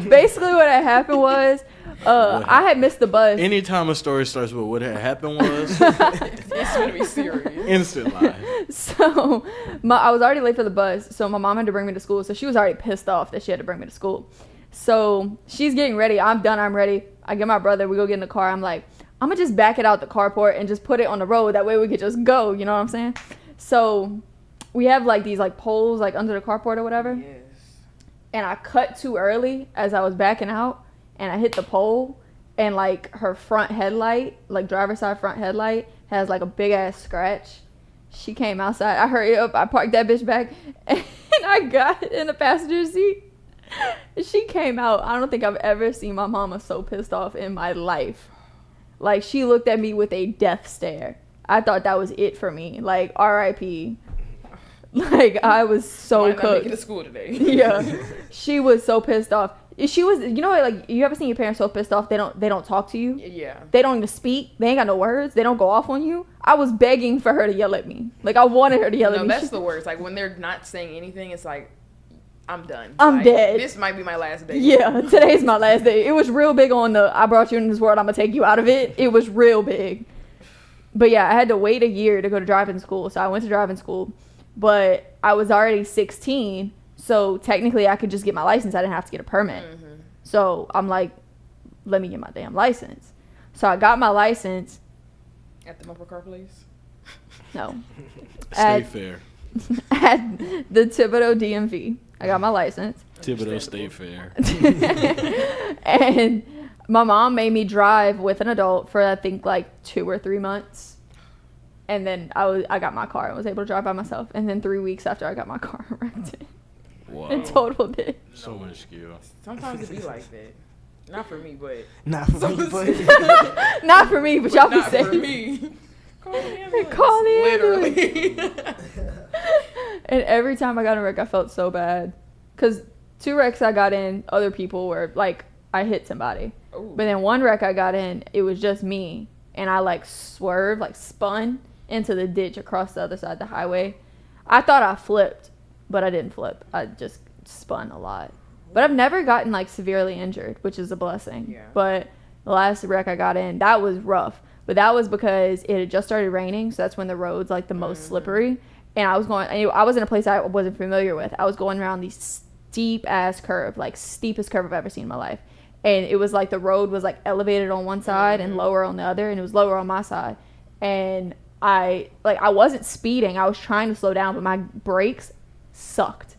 basically, what had happened was I had missed the bus. Anytime a story starts with what had happened was It's gonna be serious. instant lie. So I was already late for the bus, so my mom had to bring me to school. So she was already pissed off that she had to bring me to school. So she's getting ready. I'm done. I'm ready. I get my brother. We go get in the car. I'm like, I'm going to just back it out the carport and just put it on the road. That way we could just go. You know what I'm saying? So we have like these like poles like under the carport or whatever. Yes. And I cut too early as I was backing out. And I hit the pole. And like her front headlight, like driver's side front headlight, has like a big ass scratch. She came outside. I hurried up. I parked that bitch back. And I got in the passenger seat. She came out. I don't think I've ever seen my mama so pissed off in my life. Like, she looked at me with a death stare. I thought that was it for me. Like, R.I.P. Like, I was so Might not cooked. make it to school today. Yeah. She was so pissed off. She was, you know, like, you ever seen your parents so pissed off they don't talk to you? Yeah. They don't even speak. They ain't got no words. They don't go off on you. I was begging for her to yell at me. Like, I wanted her to yell at me. No, that's the worst. Like, when they're not saying anything, it's like, I'm done. I'm like, dead. This might be my last day. Yeah, today's my last day. It was real big on the I brought you in this world, I'm gonna take you out of it. It was real big. But yeah, I had to wait a year to go to driving school. So I went to driving school, but I was already 16. So technically I could just get my license. I didn't have to get a permit. Mm-hmm. So I'm like, let me get my damn license. So I got my license. At the bumper car place? No. Stay fair. At the Thibodeau DMV. I got my license. Thibodeau State Fair. And my mom made me drive with an adult for I think like 2 or 3 months. And then I got my car and was able to drive by myself. And then 3 weeks after I got my car, I wrecked it. Wow. And totaled it. So much skill. Sometimes it be like that. Not for me, but... Not for me, but... Not for me, but y'all be not safe. for me. Call the ambulance. Call the Literally. And every time I got in a wreck, I felt so bad. Because 2 wrecks I got in, other people were, like, I hit somebody. Ooh. But then 1 wreck I got in, it was just me. And I, like, swerved, like, spun into the ditch across the other side of the highway. I thought I flipped, but I didn't flip. I just spun a lot. But I've never gotten, like, severely injured, which is a blessing. Yeah. But the last wreck I got in, that was rough. But that was because it had just started raining, so that's when the road's, like, the most slippery. And I was in a place I wasn't familiar with. I was going around these steep-ass curve, like, steepest curve I've ever seen in my life. And it was, like, the road was, like, elevated on one side and lower on the other, and it was lower on my side. And I wasn't speeding. I was trying to slow down, but my brakes sucked.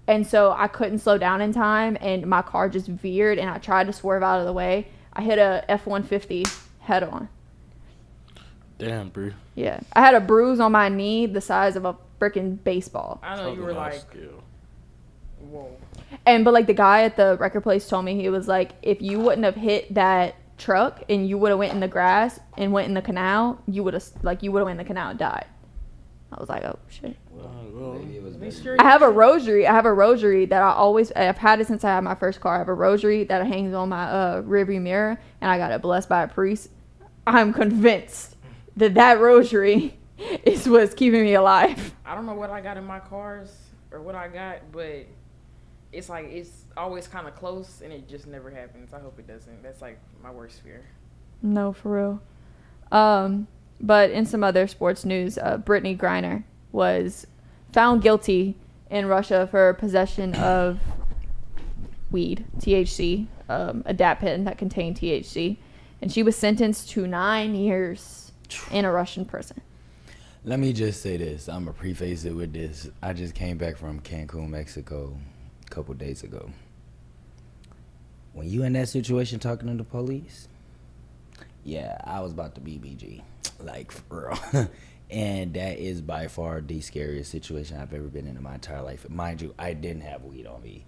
And so I couldn't slow down in time, and my car just veered, and I tried to swerve out of the way. I hit a F-150 head on. Damn, bro. Yeah. I had a bruise on my knee the size of a freaking baseball. I know you were like, whoa. But like the guy at the record place told me, he was like, if you wouldn't have hit that truck and you would have went in the grass and went in the canal, you would have went in the canal and died. I was like, oh shit. I have a rosary. That I've had it since I had my first car. I have a rosary that hangs on my rearview mirror, and I got it blessed by a priest. I'm convinced that rosary is what's keeping me alive. I don't know what I got in my cars or what I got, but it's like it's always kind of close, and it just never happens. I hope it doesn't. That's like my worst fear. No, for real. But in some other sports news, Brittany Griner was found guilty in Russia for possession of weed, THC, a dab pen that contained THC. And she was sentenced to 9 years in a Russian prison. Let me just say this. I'm going to preface it with this. I just came back from Cancun, Mexico a couple days ago. When you in that situation talking to the police, yeah, I was about to BBG. Like, for real. And that is by far the scariest situation I've ever been in my entire life. Mind you, I didn't have weed on me.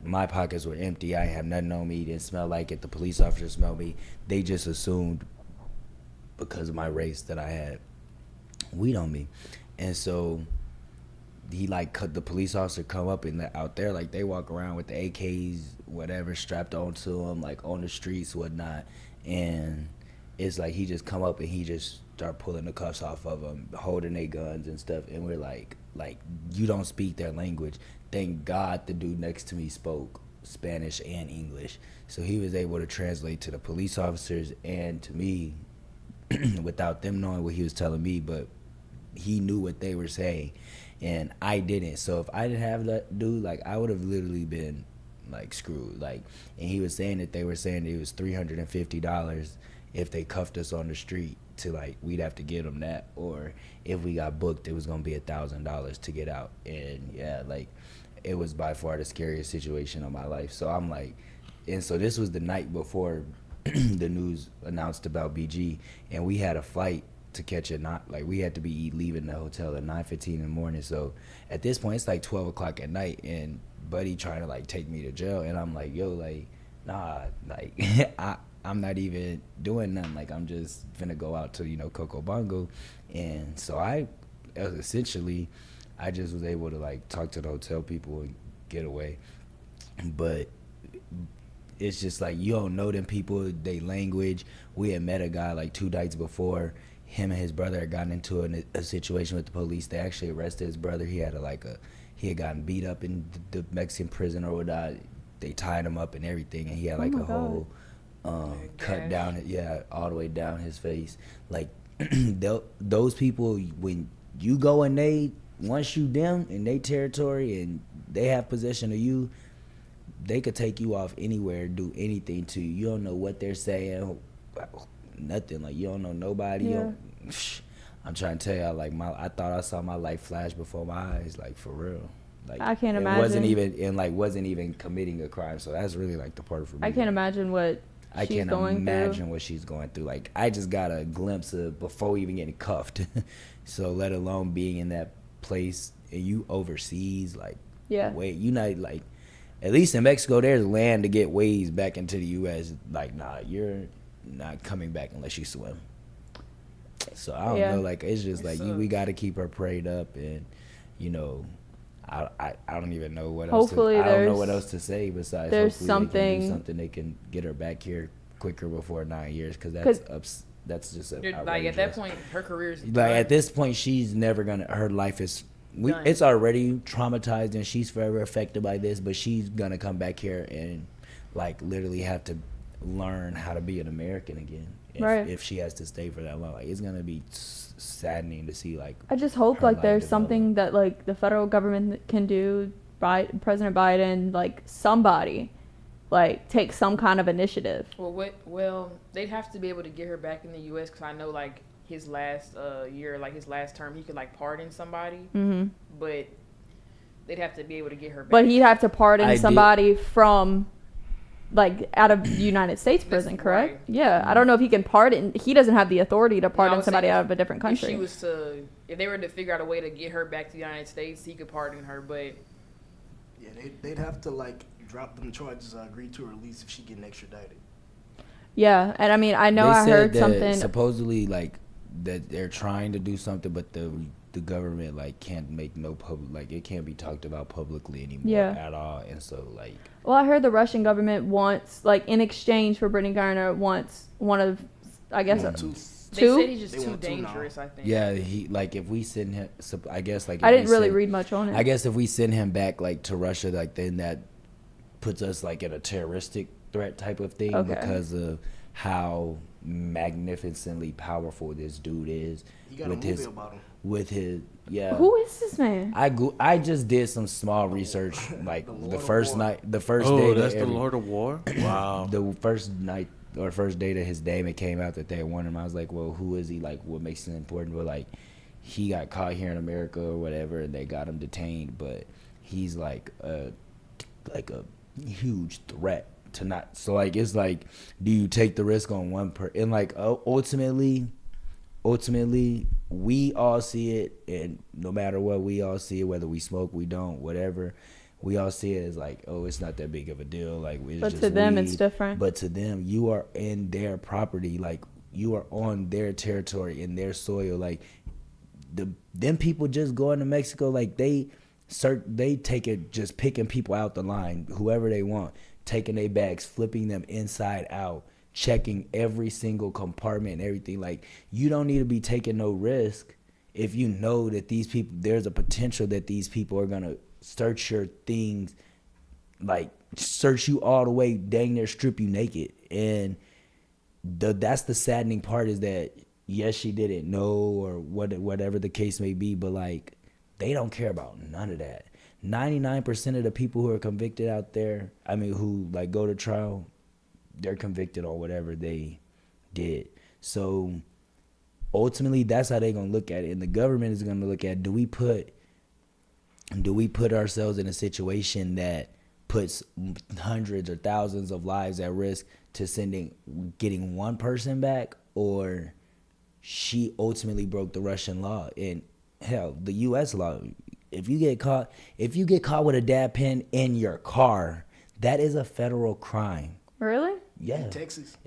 My pockets were empty. I have nothing on me. It didn't smell like it. The police officers smelled me. They just assumed because of my race that I had weed on me. And so he the police officer come up and out there, like they walk around with the AKs, whatever, strapped onto them, like on the streets, whatnot. And it's like he just come up and he just start pulling the cuffs off of them, holding their guns and stuff. And we're like you don't speak their language. Thank God the dude next to me spoke Spanish and English. So he was able to translate to the police officers and to me without them knowing what he was telling me. But he knew what they were saying, and I didn't. So if I didn't have that dude, like, I would have literally been like screwed. Like, and he was saying that they were saying it was $350 if they cuffed us on the street, to like, we'd have to get them that, or if we got booked, it was gonna be $1,000 to get out. And yeah, like, it was by far the scariest situation of my life. So I'm like, and so this was the night before the news announced about BG, and we had a flight to catch it. Not like, we had to be leaving the hotel at 9:15 in the morning. So at this point, it's like 12 o'clock at night, and Buddy trying to like take me to jail, and I'm like, yo, like, nah, like, I'm not even doing nothing. Like, I'm just finna go out to, you know, Coco Bongo. And so I just was able to like talk to the hotel people and get away. But it's just like, you don't know them people, they language. We had met a guy like 2 nights before. Him and his brother had gotten into a situation with the police. They actually arrested his brother. He had he had gotten beat up in the Mexican prison or whatnot. They tied him up and everything, and he had like whole cut down, all the way down his face. Like, those people, when you go and once you them in their territory and they have possession of you, they could take you off anywhere, do anything to you. You don't know what they're saying, nothing. Like, you don't know nobody. Yeah. I'm trying to tell y'all, like, I thought I saw my life flash before my eyes, like, for real. Like, I can't imagine. Wasn't even committing a crime. So that's really like the part for me. I can't imagine what she's going through. What she's going through. Like, I just got a glimpse of before even getting cuffed. So let alone being in that place and you overseas, like, wait, you not like, at least in Mexico, there's land to get ways back into the U.S. Like, nah, you're not coming back unless you swim. So I don't know, like, it's just like, we got to keep her prayed up, and, you know, I don't even know what else. I don't know what else to say besides there's something they can get her back here quicker before 9 years, because that's just like, at that point her career's like done. At this point, she's never gonna. Her life is. It's already traumatized, and she's forever affected by this. But she's gonna come back here and like literally have to learn how to be an American again. If she has to stay for that long, like, it's gonna be saddening to see. Like, I just hope like there's something that like the federal government can do, President Biden, like somebody, like take some kind of initiative. Well, they'd have to be able to get her back in the U.S. because I know like his last year, like his last term, he could like pardon somebody, but they'd have to be able to get her back. But he'd have to pardon somebody from like out of the United States prison, correct? Right. Yeah, I don't know if he can pardon. He doesn't have the authority to pardon somebody out of a different country. If they were to figure out a way to get her back to the United States, he could pardon her. But yeah, they'd have to like drop them charges. I agree to release if she getting extradited. Yeah, and I mean, I know I heard something supposedly like that they're trying to do something, but the government like can't make no public, like it can't be talked about publicly anymore at all. And so like, well, I heard the Russian government wants, like, in exchange for Brittany Griner, wants one of, I guess, two. They said he's just too dangerous, I think. Yeah, he, like, if we send him, I guess, like, I didn't really read much on it. I guess if we send him back, like, to Russia, like, then that puts us, like, in a terroristic threat type of thing, because of how magnificently powerful this dude is. You got a movie about him. With his, Who is this man? I just did some small research, like the first day. Oh, that's the Lord of War? Wow. The first night or first day that his name came out that they wanted him, I was like, well, who is he? Like, what makes him important? But like, he got caught here in America or whatever, and they got him detained. But he's like a huge threat to not. So like, it's like, do you take the risk on one and like, ultimately, we all see it, and no matter what, we all see it, whether we smoke, we don't, whatever, we all see it as like, oh, it's not that big of a deal. Like, it's but just to them, weed. It's different. But to them, you are in their property, like you are on their territory, in their soil. Like, them people just going to Mexico, like they take it, just picking people out the line, whoever they want, taking their bags, flipping them inside out, checking every single compartment and everything. Like, you don't need to be taking no risk if you know that these people, there's a potential that these people are gonna search your things, like search you all the way, dang near strip you naked. And that's the saddening part, is that yes, she didn't know or whatever the case may be, but like they don't care about none of that. 99% of the people who are convicted out there, I mean, who like go to trial, they're convicted on whatever they did. So ultimately, that's how they're gonna look at it, and the government is gonna look at, do we put ourselves in a situation that puts hundreds or thousands of lives at risk to getting one person back, or she ultimately broke the Russian law and hell, the U.S. law. If you get caught with a dab pen in your car, that is a federal crime. Really? Yeah. In Texas.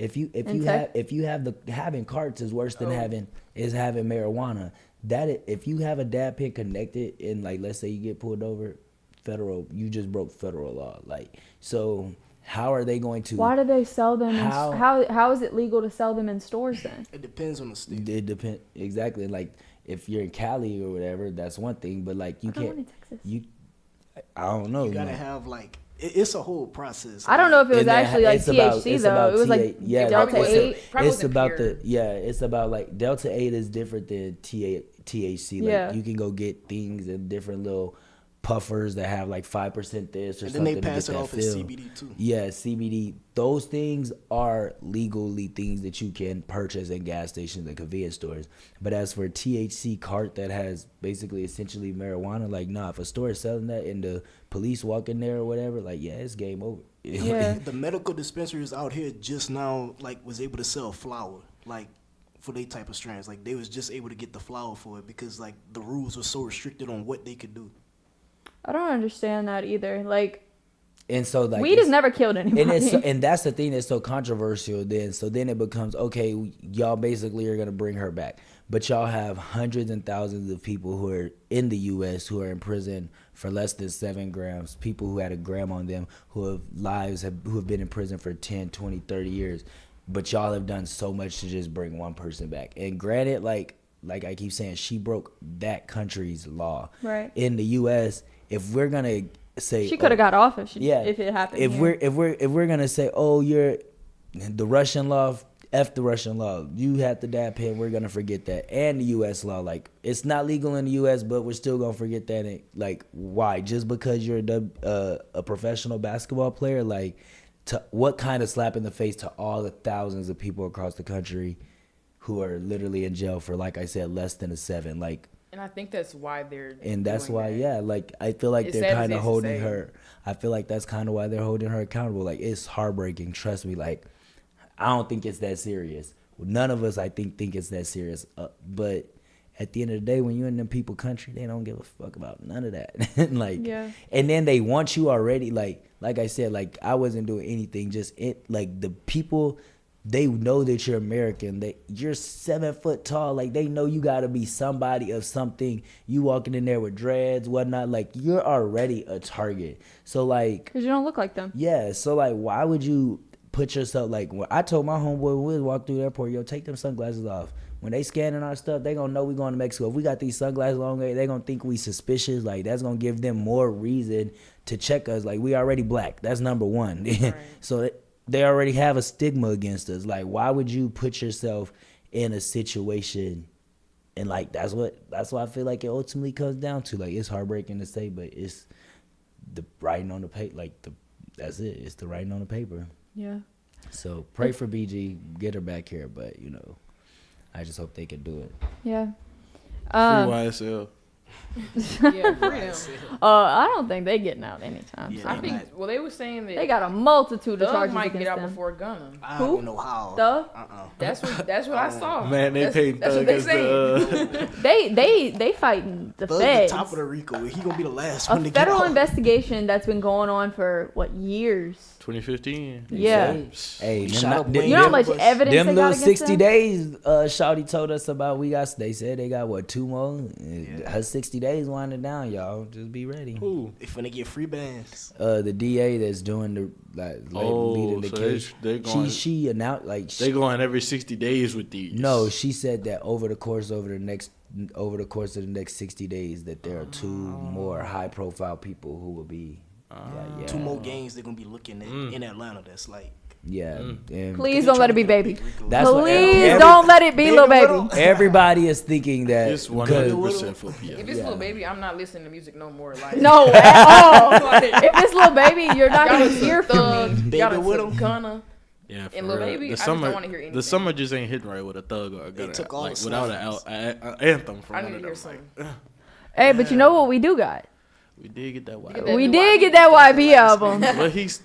Having carts is worse than having marijuana. If you have a dab pen connected and like let's say you get pulled over, you just broke federal law. Like, so how are they going to? Why do they sell them? How is it legal to sell them in stores then? It depends on the state. It depends exactly. Like if you're in Cali or whatever, that's one thing. But like you can't. In Texas. I don't know. You gotta have like it's a whole process. I don't know if it was actually like THC though. It was like Delta 8. It's about like Delta 8 is different than THC. Like you can go get things in different little puffers that have like 5% this or and something. Then they pass it off as CBD too. Yeah, CBD. Those things are legally things that you can purchase in gas stations and convenience stores. But as for THC cart that has basically essentially marijuana, like if a store is selling that and the police walk in there or whatever, like it's game over. Yeah. The medical dispensaries out here just now like was able to sell flour like for they type of strands. Like they was just able to get the flour for it because like the rules were so restricted on what they could do. I don't understand that either. Like, and so like weed has never killed anybody. And that's the thing that's so controversial. Then it becomes okay. Y'all basically are gonna bring her back, but y'all have hundreds and thousands of people who are in the U.S. who are in prison for less than 7 grams. People who had a gram on them, who have been in prison for 10, 20, 30 years. But y'all have done so much to just bring one person back. And granted, like I keep saying, she broke that country's law. Right. In the U.S., if we're gonna say she could have got off if it happened. If we're gonna say, you're the Russian law, F the Russian law, you had the dab pen, we're gonna forget that. And the U.S. law, like it's not legal in the U.S., but we're still gonna forget that. And, like, why? Just because you're a professional basketball player, like, what kind of slap in the face to all the thousands of people across the country who are literally in jail for, like I said, less than a 7, like. And I think that's why like I feel like they're kind of holding her. I feel like that's kind of why they're holding her accountable. Like it's heartbreaking. Trust me. Like I don't think it's that serious. None of us, I think it's that serious. But at the end of the day, when you're in them people country, they don't give a fuck about none of that. Like, and then they want you already. Like I said, like I wasn't doing anything. Like the people. They know that you're American, that you're 7 foot tall. Like, they know you got to be somebody of something. You walking in there with dreads, whatnot. Like, you're already a target. So, like. Because you don't look like them. Yeah. So, like, why would you put yourself, like, when I told my homeboy when we walked through the airport, take them sunglasses off. When they scanning our stuff, they going to know we going to Mexico. If we got these sunglasses on, they going to think we suspicious. Like, that's going to give them more reason to check us. Like, we already black. That's number one. Right. So, they already have a stigma against us. Like, why would you put yourself in a situation? And like, that's what I feel like it ultimately comes down to. Like, it's heartbreaking to say, but it's the writing on the paper. Like, that's it. It's the writing on the paper. Yeah. So pray for BG, get her back here. But I just hope they can do it. Yeah. Free YSL. Yeah, freedom. I don't think they getting out anytime. Yeah, I think. Well, they were saying that they got a multitude of charges might against get out them. before Gunna. I don't know how. Thug? That's what I saw. Man, they paid Thug as the. They fighting the feds. The top of the RICO. He gonna be the last a one to get out. federal investigation that's been going on for years. 2015. Yeah. Hey, you know how much evidence them they got little against 60 them? days Shawty told us about. They said they got what, 2 more? Her 60 days winding down, y'all. Just be ready. Who? They finna get free bands. The DA that's doing the leading the case. She announced they going every 60 days with these. No, she said that over the course of the next 60 days that there are 2 more high profile people who will be 2 more games they're gonna be looking at in Atlanta. That's like Yeah. And Please don't let it be Baby. That's what Please don't let it be Lil Baby. Everybody is thinking that. It's 100% for P.O. If it's Lil Baby, I'm not listening to music no more. Like No, at all. If it's Lil Baby, you're not gonna hear from me. Y'all done Gunna. Yeah, And Lil Baby, I just don't want to hear anything. The summer just ain't hitting right with a thug or a gunner. took all Like the without an anthem from I one need of to hear them. something. Hey, but you know what we do got? We did get that wild. We did get that YB album.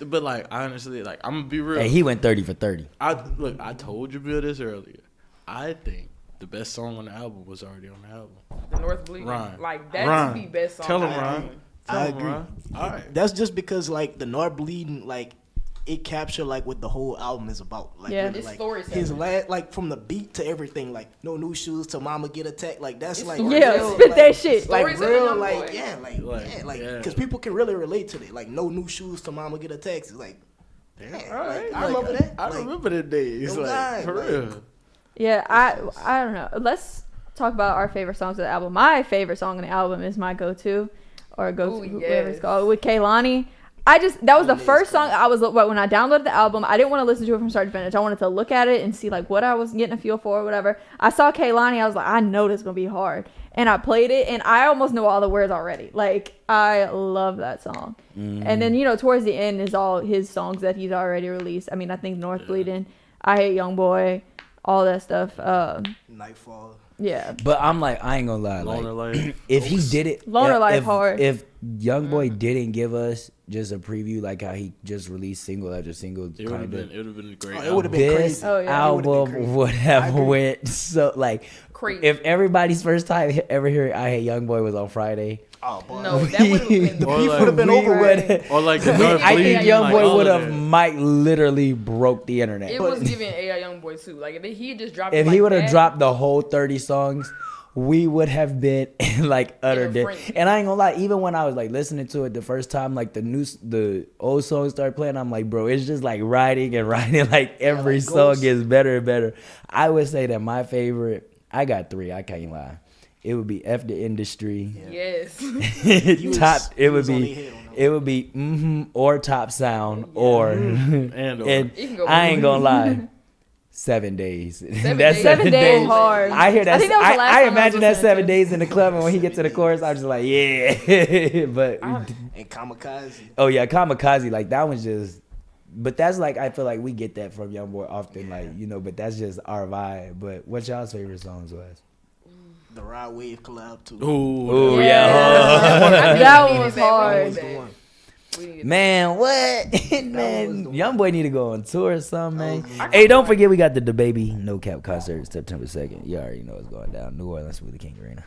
But like honestly, like I'm gonna be real. Hey, he went 30 for 30. I told you Bill this earlier. I think the best song on the album was already on the album. The North Bleeding. Ryan. Like that's Ryan. the best song. Tell him, on the Ryan. album. I agree. All right. That's just because like the North Bleeding, like it captured like what the whole album is about. Like, Yeah. really, It's like, storytelling. his last, like from the beat to everything, like no new shoes to Mama Get Attacked. Like that's It's like storytelling. Yeah, real, spit like, that shit. like Storytelling, real, young like boy. yeah, because Yeah. people can really relate to it. Like no new shoes to Mama Get Attacked. It's like, Damn, yeah, all right. like, I remember that. I Like, remember the days. no Like lie, for like- real. Yeah, I don't know. Let's talk about our favorite songs of the album. My favorite song on the album is my go-to, or go-to, Ooh, whatever it's yes. called, with Kehlani. That was the first song I was, when I downloaded the album, I didn't want to listen to it from start to finish. I wanted to look at it and see like what I was getting a feel for or whatever. I saw Kehlani, I was like, I know this is going to be hard. And I played it and I almost know all the words already. Like, I love that song. And then, towards the end is all his songs that he's already released. I mean, I think North Bleeding, I Hate Young Boy, all that stuff. Nightfall. Yeah. But I'm like, I ain't gonna lie. Loner Like, Life. if he did it, Loner Life if, hard. If Youngboy didn't give us just a preview, like how he just released single after single, It would have kind been. of. It would have been a great. It would have album. been This crazy. Oh, yeah. It would've been album crazy. would I have agree. went so like. Crazy. If everybody's first time ever hearing "I Hate Youngboy" was on Friday, Oh boy. No, that would have been the Or beef like- would have been we over would- with. Or like the North I Bleeding, think Youngboy like, all would of have that. might literally broke the internet. It was giving AI Youngboy too. Like if he just dropped. If it he like would have that, dropped the whole 30 songs, we would have been in like utter In a death. frenzy. And I ain't gonna lie, even when I was like listening to it the first time, like the old songs started playing, I'm like, bro, it's just like riding and riding. Like every like song Ghost. gets better and better. I would say that my favorite, I got 3, I can't lie. It would be F the Industry. Yes. It would be or Top Sound or And and You can go I ain't with gonna lie. 7 days. Days. That's 7 days hard. I hear that. I think that was the last I song I imagine was that listening 7 to. days in the club, and when he gets to the chorus, I'm just like, yeah. But And Kamikaze. oh yeah, Kamikaze, like that one's just. But that's like I feel like we get that from Youngboy often, like But that's just our vibe. But what's y'all's favorite songs was? The Ride Wave collab too. Oh Yeah. That one was That one hard. was the that. one. We needed Man, what? was Man, the one. Youngboy need to go on tour or something, man. That was the Hey, don't forget we got the DaBaby No Cap concert September 2nd. You already know it's going down. New Orleans with the King Arena.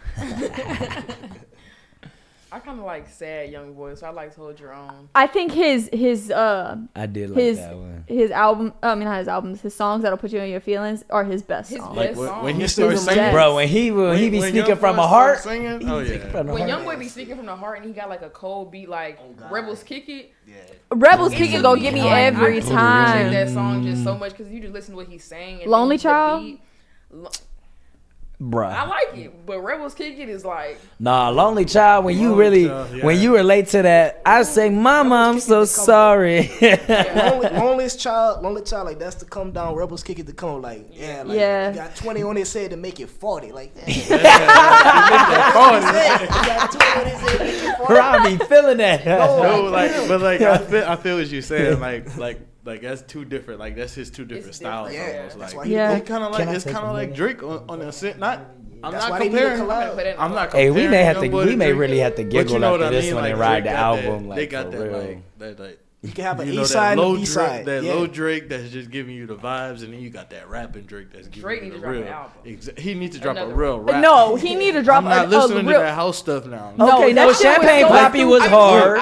I kind of like sad young boy, so I like Hold Your Own. I think his I did like his that one. his album. I mean, not his albums. His songs that'll put you in your feelings are his best His songs. best Like song. when he Mr. starts Demonz. singing, Bro, when he be when speaking Youngboy from a starts heart. singing, oh yeah. From the When heart. Youngboy be speaking from the heart and he got like a cold beat like God. Rebels Kick It. Yeah. Rebels It Kicking took gonna get me like, every I appreciate time. that song just so much because you just listen to what he's saying. And Lonely then the Child? beat, I Bruh. like it, but Rebels Kick It is like Nah, Lonely Child, when you Lonely really, Child, yeah. when you relate to that, I say, Mama, I'm so sorry. Lonely child, like that's to come down. Rebels Kick It to come, like Yeah. You got 20 on his head to make it 40, like Oh, you got 20 on his head to make it 40. I be feeling that. No, like I feel what you're saying. Like that's two different. Like that's his two different It's styles. different. Yeah, Almost. that's Like why he Yeah. he kind of like Can I it's take kind a of like minute? Drake on a sense. I'm That's not why they need to comparing. collab. I'm not. Hey, we may have to, comparing we may Youngboy to really Drake, have to but giggle you know after what I this mean? one Like and ride Drake the got that- album. They Like, got for that real. like. You can have an You know, E side that and low a B side. Drake, that Yeah. low Drake that's just giving you the vibes, and then you got that rapping Drake that's giving Drake you need the to drop an real. album. He needs to drop Another a real one. rap. No, he need to drop I'm not a listening real. to that house stuff now. No, Okay, that no, shit was Champagne so Papi stupid. was hard.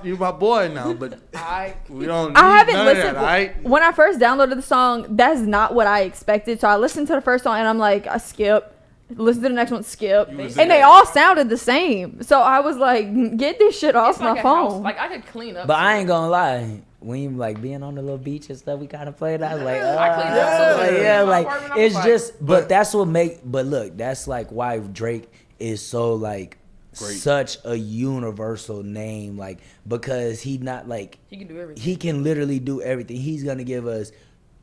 You my boy now, but I we don't. I need haven't none listened. Of that, right? When I first downloaded the song, that's not what I expected. So I listened to the first song and I'm like, I skip. Listen to the next one, skip. You was And in they that. all sounded the same. So I was like, get this shit off it's like my a house. phone. Like I could clean up. But to I it. ain't gonna lie. When you like being on the little beach and stuff, we kind of played. I was like, I cleaned up like, too. yeah, In my like apartment, I it's was just. But- But that's what make. But look, that's like why Drake is so like such a universal name, like, because he not like He can do everything. he can literally do everything. He's gonna give us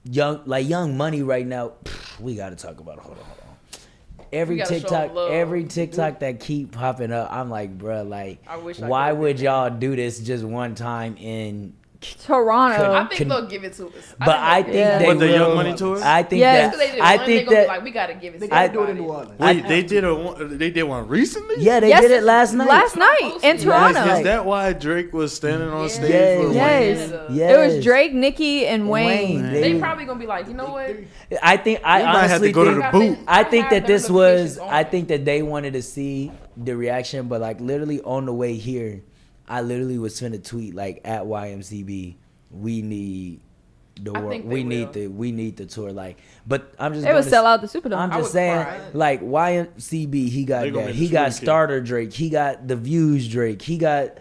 Young Money right now. We gotta talk about it. Hold on. Every TikTok that keep popping up, I'm like, bruh, like, why would y'all do this just one time in Toronto? I think they'll give it to us. But I think they What, the will. Young Money tour? I think Yes. that. I think that. Like, we gotta give it. They To gotta do it in everybody. New Orleans. Wait, they did one recently? Yeah, they Yes, did it last night. Last night in Is Toronto. Is that why Drake was standing on stage Yes. with Wayne? Yes. Yes. It was Drake, Nicki, and Wayne. They probably gonna be like, you know what? I think We might have honestly to go to think, the booth. I think that this was. on I it. think that they wanted to see the reaction, but like literally on the way here, I literally was finna tweet like at YMCB, we need the I world. think they We need the tour. Like, but I'm just. It would gonna sell out the Superdome. I'm I just would saying, cry. like YMCB, he got They gonna that. make He the got Super King. Starter Drake. He got The Views Drake. He got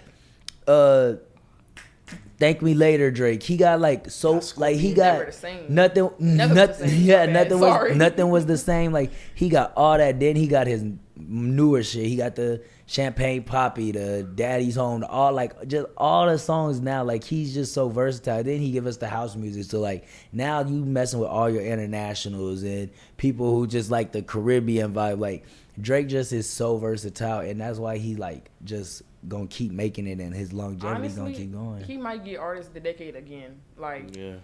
Thank Me Later Drake. He got like so like he Never got the same. nothing. Never was the same. Yeah, My bad. Sorry. nothing was the same. Like he got all that. Then he got his newer shit. He got the Champagne Poppy, the Daddy's Home, all like just all the songs now. Like he's just so versatile. Then he give us the house music. So like now you messing with all your internationals and people who just like the Caribbean vibe. Like Drake just is so versatile, and that's why he like just gonna keep making it, and his longevity Honestly, gonna keep going. he might get Artist of the Decade again. Like, Yeah.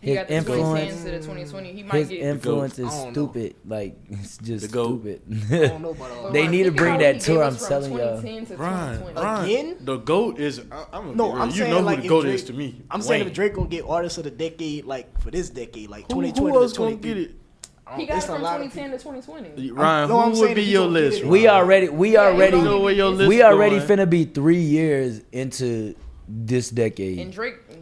he His got the influence- 2010s to the 2020. He might His get. influence is I don't know. stupid. Like it's just The GOAT. stupid. I don't know about all But They that. need to think bring about that what he tour, gave I'm us from telling y'all. 2010 to Ryan, 2020. Again? the GOAT is. I'm No, gonna be I'm real. saying You know like who the if GOAT Drake, is to me. I'm saying Wayne. if Drake gonna get Artist of the Decade like for this decade, like Who 2020 else to gonna 20. get it? He got it It's a from lot of 2010 to 2020. Ryan, no, I'm who saying would be if he your gonna get list? it- We Ryan? already You know where your list we already going. finna be 3 years into this And decade.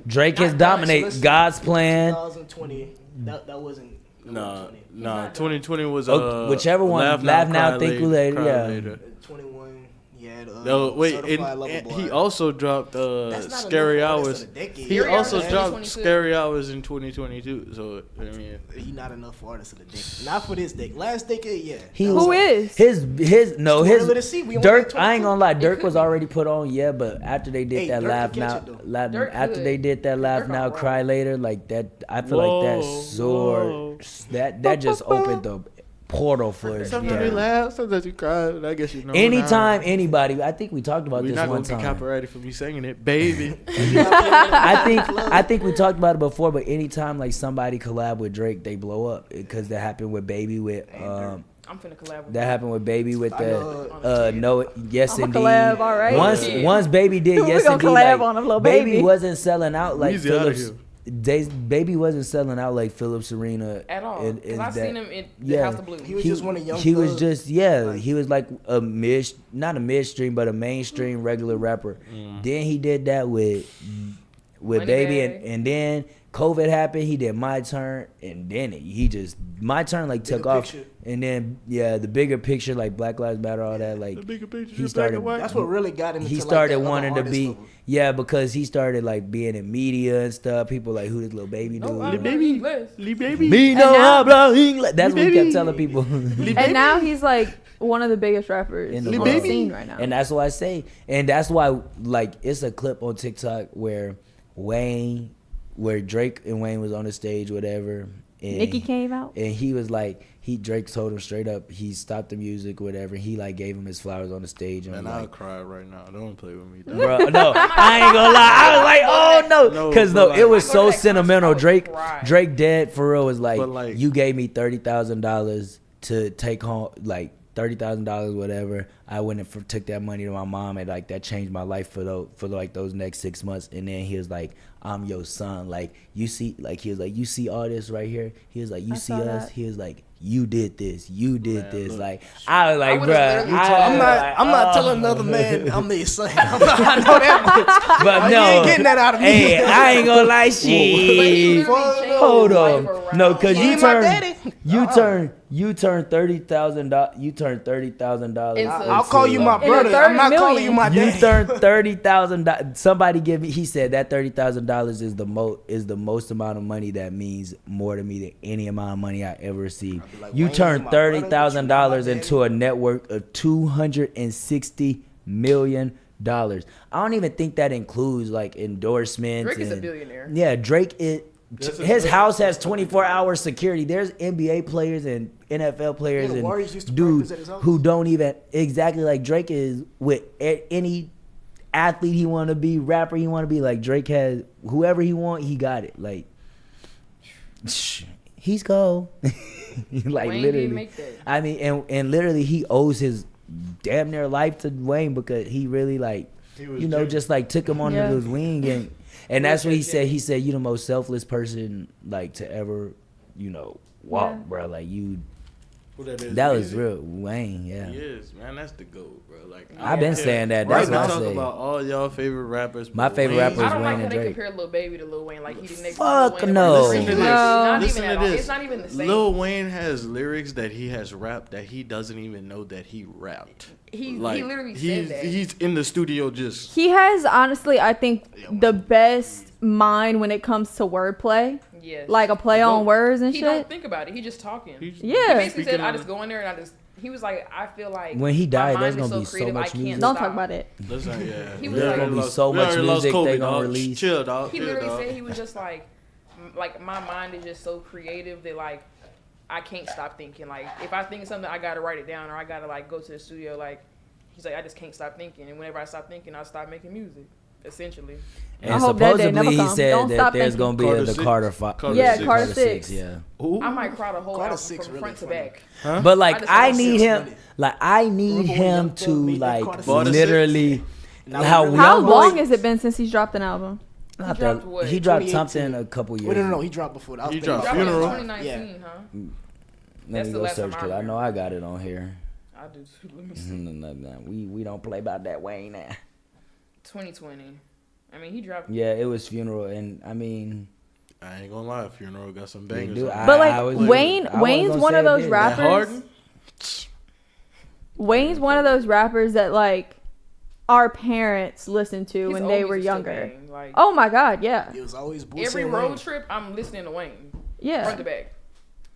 Drake has not dominated listen, God's plan. 2020. That wasn't. Nah, not 2020 was Whichever one, Laugh Now, Cry Think Later, Cry yeah. Later. 21. Yeah. No, wait, Certified Lover Boy. he also dropped That's not Scary enough for Hours. Artist of the Decade. He Scary also Hours is dropped 2022. Scary Hours in 2022. So I mean, He not enough for Artist of the Decade. Not for this decade. Last decade, yeah. Who is? His no Too his early to see. We only Dirk. got I ain't 22. gonna lie, Dirk could was be. already put on, yeah. But after they did Hey, that Dirk Laugh can catch Now, it, though. Dirk after could. they did that Laugh Dirk Now, not Cry wrong. Later, like that, I feel like that Whoa, sword whoa. that just opened the portal for his sometimes you laugh, sometimes you cry. But I guess you know. Anytime now. anybody, I think we talked about We're this not one gonna get time. copyrighted for me singing it, baby. I think we talked about it before, but anytime like somebody collab with Drake, they blow up because that happened with Baby with I'm finna collab with that happened with Baby with I the know, no yes I'ma indeed. collab, all right. Yeah. Once Baby did We yes gonna indeed, collab like, on him, Lil Baby. wasn't selling out like Weezy outta Phillips. here. Baby wasn't selling out like Philip Serena at all. and Because I that- seen him in the yeah. House of Blues. He was just one of Young He was Thug. just Like- he was like not a midstream but a mainstream regular rapper. Then he did that with Baby Moneybagg. and then COVID happened. He did My Turn and then he just My Turn like took Bigger off. Picture. And then the bigger picture like Black Lives Matter all that like The bigger picture, he black started and white. That's what really got him. he into, started like, that wanting other to be artist because he started like being in media and stuff. People like who this little baby No, dude. I Lil learned Baby. English. Lee baby. Me no now- habla English. That's what he kept Baby. telling people. And now he's like one of the biggest rappers In on the the world. scene right now. And that's why I say, and that's why like it's a clip on TikTok where Drake and Wayne was on the stage, whatever. And Nicki came out. and he was like, Drake told him straight up, he stopped the music, whatever. He like gave him his flowers on the stage and And was I'll like, cry right now. Don't play with me, dog. bro, no, I ain't gonna lie. I was like, oh no, No, because but no, it was like- I go so to that sentimental. concert, I would Drake, cry. Drake dead for real was like, But, like- you gave me $30,000 to take home, like $30,000, whatever. I went and took that money to my mom, and like that changed my life for those next 6 months. And then he was like, I'm your son. Like you see, like he was like, you see all this right here. He was like, you I see saw us. that. He was like, you did this. You did Man, this. look. Like I was like, would've bruh. literally I'm not telling another man I'm their son. I know that much. But You no, ain't getting that out of me. Hey, I ain't gonna lie, But he shit. literally changed Hold his life on, around. no, cause He you ain't my turn, daddy. you turn $30,000. You turn $30,000. It's I'll call you my In a brother. I'm not 30 calling you my You daddy. turned $30,000. Somebody give me. He said that $30,000 is the most amount of money that means more to me than any amount of money I ever received. like, You Wayne's turned my brother, but you not my $30,000 daddy. into a network of 260 million. I don't even think that includes like endorsements. Drake is a billionaire. Yeah, Drake is. His house has 24-hour security. There's NBA players and NFL players and dudes who don't even exactly like Drake is with any athlete he want to be, rapper he want to be. Like Drake has whoever he want, he got it. Like he's cold. Like Wayne literally, didn't make that. I mean, and literally he owes his damn near life to Wayne because he really like just like took him under his wing and that's what he said. He said, "You the most selfless person like to ever, walk, bro. Like you." Who that is? That was real, Wayne. Yeah. He is, man. That's the GOAT, bro. Like I've been saying that. That's what I say. Talk about all y'all favorite rappers. My favorite rapper is Wayne and Drake. I don't like how they compare Lil Baby to Lil Wayne. Like he the next. Fuck Lil no. Listen to this. Not even at all. It's not even the same. Lil Wayne has lyrics that he has rapped that he doesn't even know that he rapped. He literally said that. He's in the studio just. He has honestly, I think, the best mind when it comes to wordplay. Yes. Like a play on words and he shit. He don't think about it. He just talking. Yeah. He basically said, I just go in there and he was like, I feel like when he died, my there's mind gonna is be creative, so much music. Don't talk about it. Listen, yeah. He was there's like, gonna be so much music they gonna release. Chill, dog. He literally said he was just like my mind is just so creative that like I can't stop thinking. Like if I think of something, I gotta write it down or I gotta like go to the studio. Like he's like, I just can't stop thinking, and whenever I stop thinking, I stop making music. Essentially. And supposedly he said that there's gonna be the Carter 5. Carter 6. Yeah. Ooh. I might cry the whole album from front to back. Huh? But like I need him to like literally. How long has it been since he's dropped an album? He dropped something a couple years. No, he dropped before that. He dropped Funeral. 2019, huh? Let me go search because I know I got it on here. I do too. Let me see. We don't play about that Wayne now. 2020. I mean, he dropped. Yeah, it was Funeral, and I mean, I ain't gonna lie, Funeral got some bangers. But like Wayne's one of those rappers. Wayne's one of those rappers that like our parents listened to when they were younger. Like, oh my God, yeah. It was always every road trip. I'm listening to Wayne. Yeah, front to back.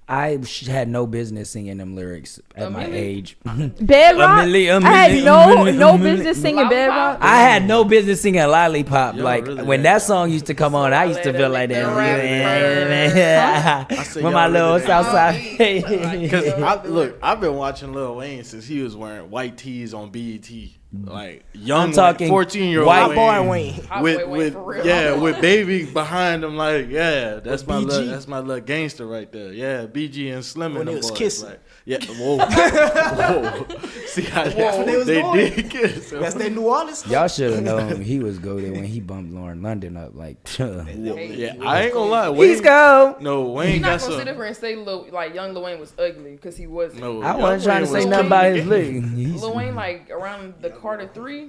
I had no business singing them lyrics at my age. Bedrock? I had no business singing Bedrock. I had no business singing Lollipop. Like really when that song used to come on, I used to feel like that. When my little Southside. Because I've been watching Lil Wayne since he was wearing white tees on BET. Like young, 14-year-old white boy Wayne with Baby behind him. Like that's my little gangster right there. Yeah, BG and Slim and them boys. Kissing. Like, whoa. See how they did kiss. That's their New Orleans. Y'all should have known he was goated when he bumped Lauren London up. Like, I ain't gonna lie. Wayne, he's go. No, Wayne You're not got gonna sit there and say young Lil Wayne was ugly because he wasn't. No, I wasn't trying to say nothing about his leg. Lil Wayne like around the Carter 3.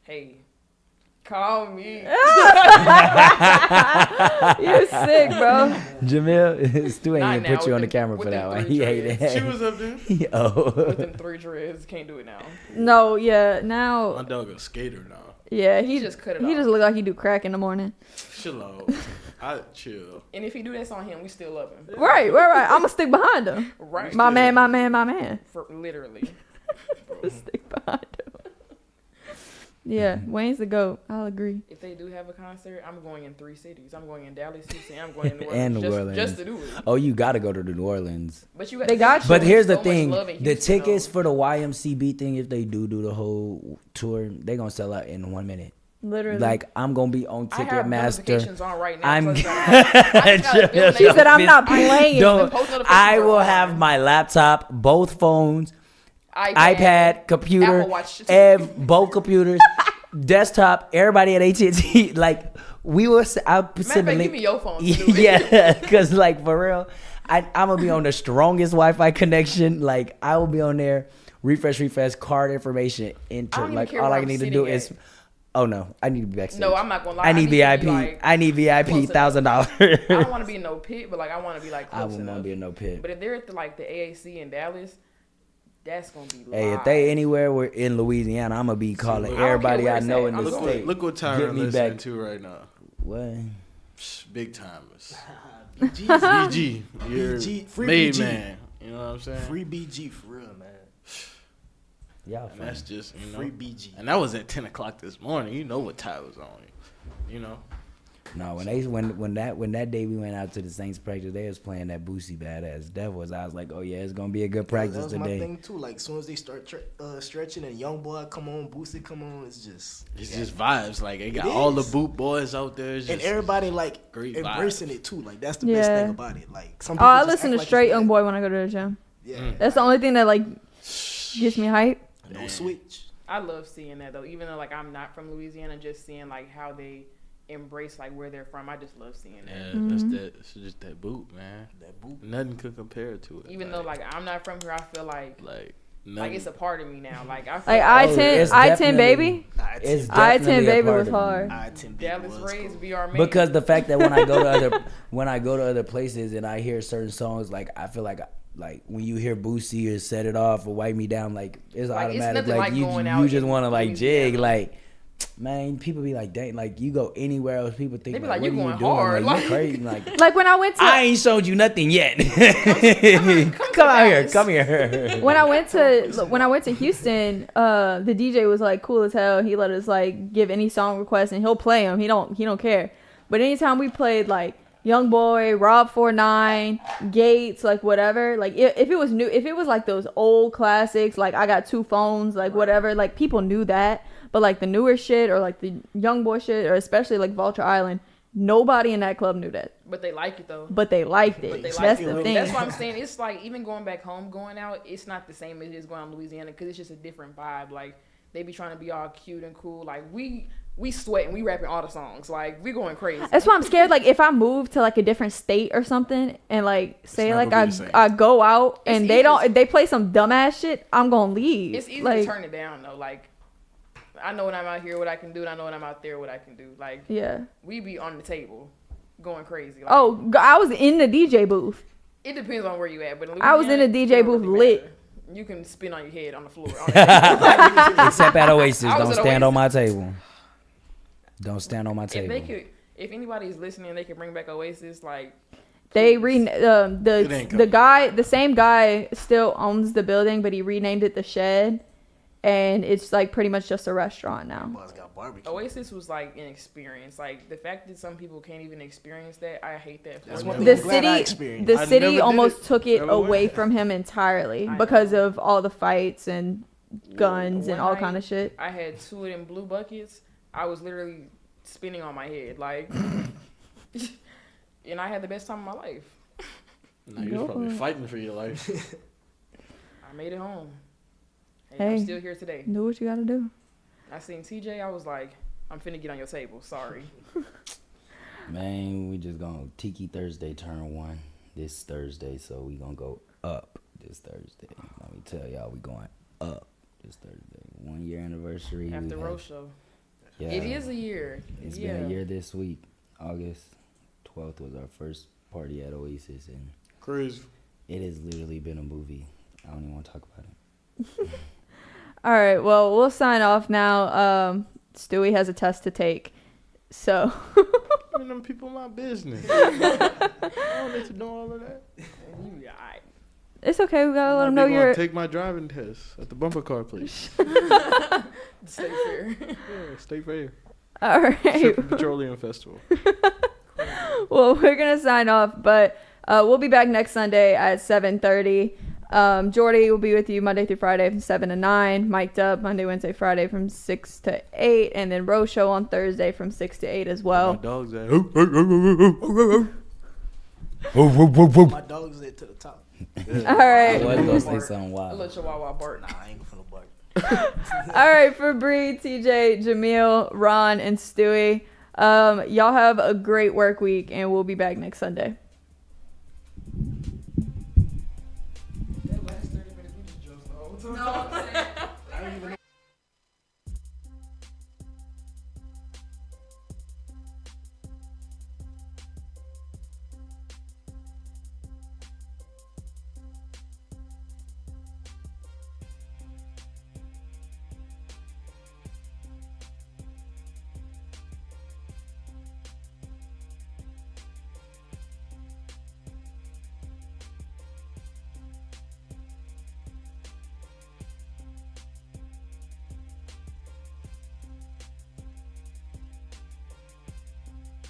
Hey, call me. You're sick, bro. Jamil, Stu ain't even put you on the camera for that one. He hated it. She was up there. With them 3 dreads, can't do it now. No, yeah, now. My dog a skater now. Yeah, he just cut it off. He just look like he do crack in the morning. Chill out. I chill. And if he do that on him, we still love him. Right. I'm gonna stick behind him. Right. My man. For literally. Stick behind him. Yeah, Wayne's the GOAT. I'll agree. If they do have a concert, I'm going in 3 cities. I'm going in Dallas, Houston, I'm going in New and Orleans. New Orleans. Just to do it. Oh, you got to go to the New Orleans. But But here's the thing: the tickets for the YMCB thing, if they do the whole tour, they're gonna sell out in 1 minute. Literally. Like I'm gonna be on Ticketmaster. I have on right now. I'm. She said I'm not playing. I will have my laptop, both phones, iPad, computer, both computers. Desktop, everybody at AT&T, like we were. I'll send the link. Give me your phone. Yeah, because like for real, I'm gonna be on the strongest Wi-Fi connection. Like I will be on there. Refresh, card information, enter. Like all I need to do is. Oh no, I need to be backstage. No, I'm not gonna lie. I need VIP. I need VIP $1,000. I don't want to be in no pit, but like I want to be like. I wouldn't want to be in no pit. But if they're at the AAC in Dallas. That's gonna be live. Hey, if they anywhere we're in Louisiana, I'm gonna be calling everybody I know in the state. Look what Tyron listening to right now. What? Big timers. BG. BG. Free made BG. Man. You know what I'm saying? Free BG for real, man. Y'all and that's just, you know. Free BG. And that was at 10 o'clock this morning. You know what time was on. You know. No, when that day we went out to the Saints practice, they was playing that Boosie Badass Devils. I was like, oh yeah, it's gonna be a good practice that was today. my thing too. Like, as soon as they start stretching and Young Boy come on, Boosie come on, it's just vibes. Like, they got all the boot boys out there. And everybody like embracing it too. Like, that's the best thing about it. Like, some people I listen to straight Young Boy when I go to the gym. Yeah, that's the only thing that like gets me hype. No switch. I love seeing that though, even though like I'm not from Louisiana, just seeing like how they embrace like where they're from. I just love seeing that. Yeah, that's that. It's just that boot, man. That boot. Nothing could compare to it. Even though like I'm not from here, I feel like it's a part of me now. Like I feel like I-10 baby. I-10 baby was hard. Dallas Rays be our man. Because the fact that when I go to other places and I hear certain songs, like I feel like when you hear Boosie or Set It Off or Wipe Me Down, like it's like, automatic. It's like you just want to like jig, like. Man, people be like, dang, like you go anywhere else, people think they be like, you what going are you doing? hard, like you crazy, like. Like when I went to, I ain't showed you nothing yet. Come out here. When I went to Houston, the DJ was like cool as hell. He let us like give any song request and he'll play them. He don't care. But anytime we played like Young Boy, Rob 49, Gates, like whatever, like if it was new, if it was like those old classics, like I Got Two Phones, like whatever, like people knew that. But like the newer shit or like the Young Boy shit or especially like Vulture Island, nobody in that club knew that. But they like it though. But they liked it. That's the thing. That's what I'm saying. It's like even going back home, going out, it's not the same as it is going to Louisiana because it's just a different vibe. Like they be trying to be all cute and cool. Like we sweating, we rapping all the songs. Like we going crazy. That's why I'm scared. Like if I move to like a different state or something and like say like I go out and they play some dumbass shit, I'm gonna leave. It's easy like, to turn it down though. Like I know when I'm out here what I can do, and I know when I'm out there what I can do. Like, we be on the table, going crazy. Like, I was in the DJ booth. It depends on where you at, but I was in the DJ booth lit. You can spin on your head on the floor. Except at Oasis, don't stand on my table. Don't stand on my table. If anybody's listening, they can bring back Oasis. Like, they the same guy still owns the building, but he renamed it the Shed. And it's like pretty much just a restaurant now. Oasis was like an experience. Like the fact that some people can't even experience that, I hate that. The city almost took it away from him entirely because of all the fights and guns and all kind of shit. I had 2 of them blue buckets. I was literally spinning on my head, like, and I had the best time of my life. No, you was probably fighting for your life. I made it home. Hey, I'm still here today. Do what you gotta do. I seen TJ. I was like, I'm finna get on your table. Sorry. Man, we just gonna Tiki Thursday turn 1 this Thursday, so we gonna go up this Thursday. Let me tell y'all, we going up this Thursday. 1 year anniversary. After Road Show. Yeah, it is a year. It's been a year this week. August 12th was our first party at Oasis, and crazy. It has literally been a movie. I don't even want to talk about it. All right, well, we'll sign off now. Stewie has a test to take, so. Them people my business. I don't need to know all of that. It's okay. We gotta let them know you're. Take my driving test at the bumper car place. State Fair. Yeah, State Fair. All right. Petroleum Festival. Well, we're gonna sign off, but we'll be back next Sunday at 7:30. Jordy will be with you Monday through Friday from 7 to 9. Mic'd up Monday, Wednesday, Friday from 6 to 8, and then Rose Show on Thursday from 6 to 8 as well. My dog's at. My dog's at to the top. Yeah. All right. I was gonna say something wild. I'll let Chihuahua bark. Nah, I ain't gonna bark. All right, for Bree, TJ, Jamil, Ron, and Stewie, y'all have a great work week, and we'll be back next Sunday.